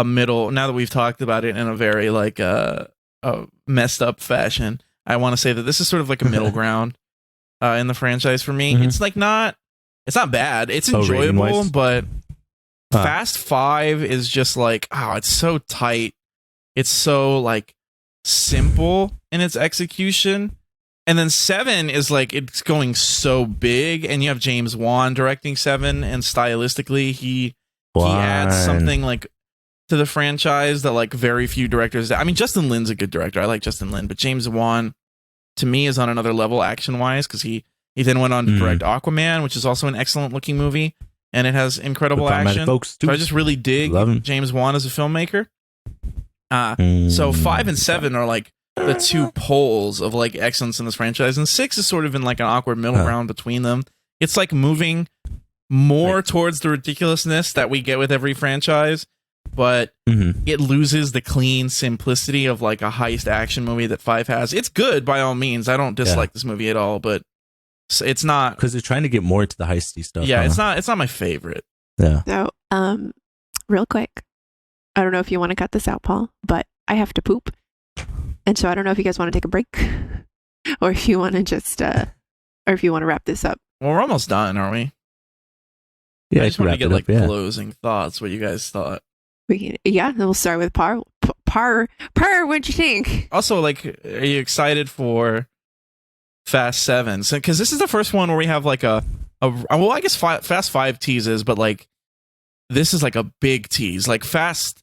Speaker 1: middle. Now that we've talked about it in a very like a messed up fashion, I want to say that this is sort of like a middle ground in the franchise for me. It's like it's not bad. It's enjoyable, but Fast 5 is just like, it's so tight. It's so like simple in its execution. And then 7 is like, it's going so big, and you have James Wan directing 7, and stylistically he adds something like to the franchise that like very few directors. I mean, Justin Lin's a good director. I like Justin Lin, but James Wan to me is on another level action wise, because he then went on to direct Aquaman, which is also an excellent looking movie, and it has incredible action. So I just really dig James Wan as a filmmaker. So 5 and 7 are like the two poles of like excellence in this franchise, and 6 is sort of in like an awkward middle ground between them. It's like moving more towards the ridiculousness that we get with every franchise, but it loses the clean simplicity of like a heist action movie that 5 has. It's good by all means. I don't dislike this movie at all, but it's not,
Speaker 2: because they're trying to get more into the heisty stuff.
Speaker 1: Yeah, it's not my favorite.
Speaker 2: Yeah.
Speaker 3: So, real quick, I don't know if you want to cut this out, Paul, but I have to poop, and so I don't know if you guys want to take a break, or if you want to just, or if you want to wrap this up.
Speaker 1: Well, we're almost done, aren't we?
Speaker 2: Yeah,
Speaker 1: I just wanted to get like closing thoughts. What you guys thought?
Speaker 3: We'll start with Par. What'd you think?
Speaker 1: Also, like, are you excited for Fast 7? So, because this is the first one where we have like well, I guess Fast 5 teases, but like this is like a big tease. Like Fast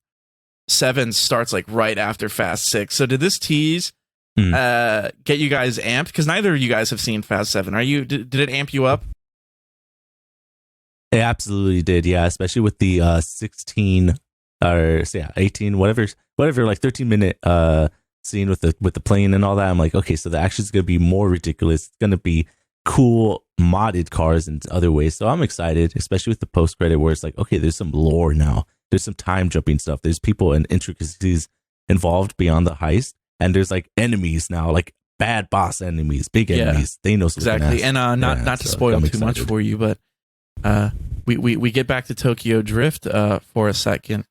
Speaker 1: 7 starts like right after Fast 6. So did this tease get you guys amped? Because neither of you guys have seen Fast 7. Did it amp you up?
Speaker 2: It absolutely did, yeah. Especially with the 16 or 18, whatever, like 13-minute scene with the plane and all that. I'm like, okay, so the action's gonna be more ridiculous. It's gonna be cool modded cars in other ways. So I'm excited, especially with the post credit where it's like, okay, there's some lore now. There's some time jumping stuff. There's people and intricacies involved beyond the heist, and there's like enemies now, like bad boss enemies, big enemies. They know
Speaker 1: exactly. And not to spoil too much for you, but we get back to Tokyo Drift for a second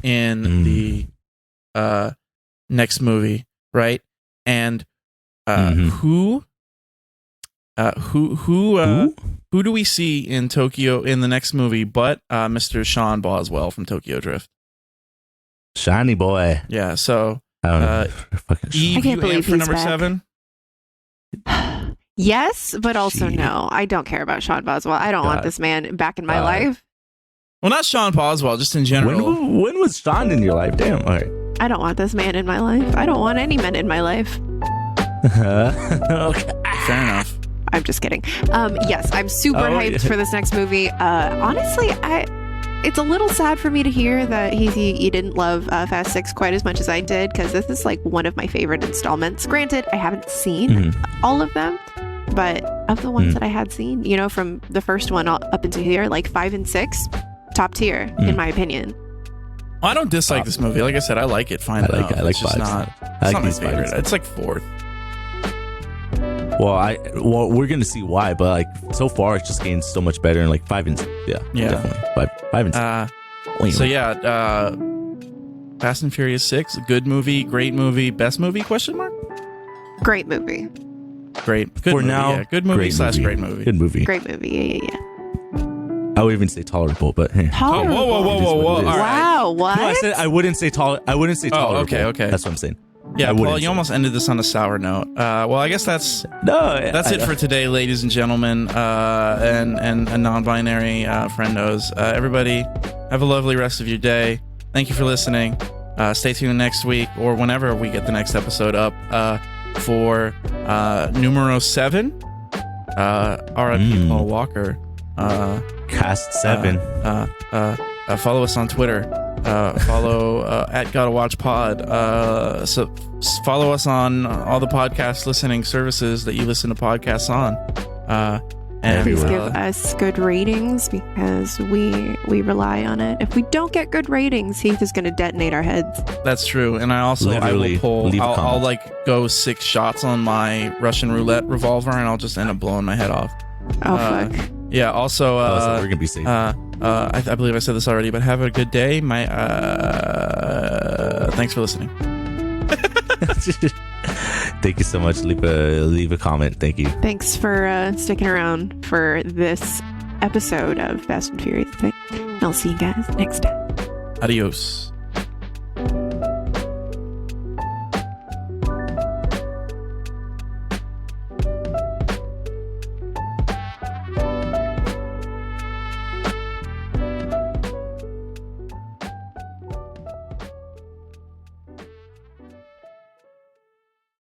Speaker 1: in the next movie, right? And who do we see in Tokyo in the next movie but Mr. Sean Boswell from Tokyo Drift?
Speaker 2: Shiny boy.
Speaker 1: Yeah, so
Speaker 3: Eve,
Speaker 1: you amped for number
Speaker 3: back.
Speaker 1: 7?
Speaker 3: Yes, but also no. I don't care about Sean Boswell. I don't want this man back in my life.
Speaker 1: Well, not Sean Boswell, just in general.
Speaker 2: When was Sean in your life? Damn. All right.
Speaker 3: I don't want this man in my life. I don't want any men in my life.
Speaker 2: Okay.
Speaker 1: Fair enough.
Speaker 3: I'm just kidding. Yes, I'm super hyped for this next movie. Honestly, it's a little sad for me to hear that you didn't love Fast 6 quite as much as I did, because this is like one of my favorite installments. Granted, I haven't seen all of them, but of the ones that I had seen, you know, from the first one up into here, like 5 and 6, top tier in my opinion.
Speaker 1: I don't dislike this movie. Like I said, I like it fine. I like
Speaker 2: it's
Speaker 1: just not, it's not my favorite. It's like 4th.
Speaker 2: Well, we're gonna see why, but like so far, it's just getting so much better. And like 5 and 6, yeah, definitely 5 and 6.
Speaker 1: So yeah, Fast and Furious 6, good movie, great movie, best movie? Question mark.
Speaker 3: Great movie.
Speaker 1: Great. Good
Speaker 2: for
Speaker 1: movie,
Speaker 2: now.
Speaker 1: Yeah. Good movie / great movie.
Speaker 2: Good movie.
Speaker 3: Great movie. Yeah.
Speaker 2: I would even say tolerable, but hey.
Speaker 3: Tolerable.
Speaker 1: Oh, whoa!
Speaker 3: Wow, what?
Speaker 2: No, I said I wouldn't say tolerable.
Speaker 1: Oh, okay.
Speaker 2: That's what I'm saying.
Speaker 1: Yeah, Paul, you almost ended this on a sour note. Well, I guess that's it for today, ladies and gentlemen, and non-binary friendos. Everybody, have a lovely rest of your day. Thank you for listening. Stay tuned next week or whenever we get the next episode up for numero 7. R.I.P. Paul Walker.
Speaker 2: Cast 7.
Speaker 1: Follow us on Twitter. Follow at Gotta Watch Pod. So follow us on all the podcast listening services that you listen to podcasts on. And
Speaker 3: please give us good ratings, because we rely on it. If we don't get good ratings, Heath is going to detonate our heads.
Speaker 1: That's true. And I will pull. I'll like go 6 shots on my Russian roulette revolver, and I'll just end up blowing my head off.
Speaker 3: Oh fuck.
Speaker 1: Yeah. Also,
Speaker 2: so we're gonna be safe.
Speaker 1: I believe I said this already, but have a good day. Thanks for listening.
Speaker 2: Thank you so much. Leave a comment. Thank you.
Speaker 3: Thanks for sticking around for this episode of Fast and Furious. I'll see you guys next time.
Speaker 1: Adios.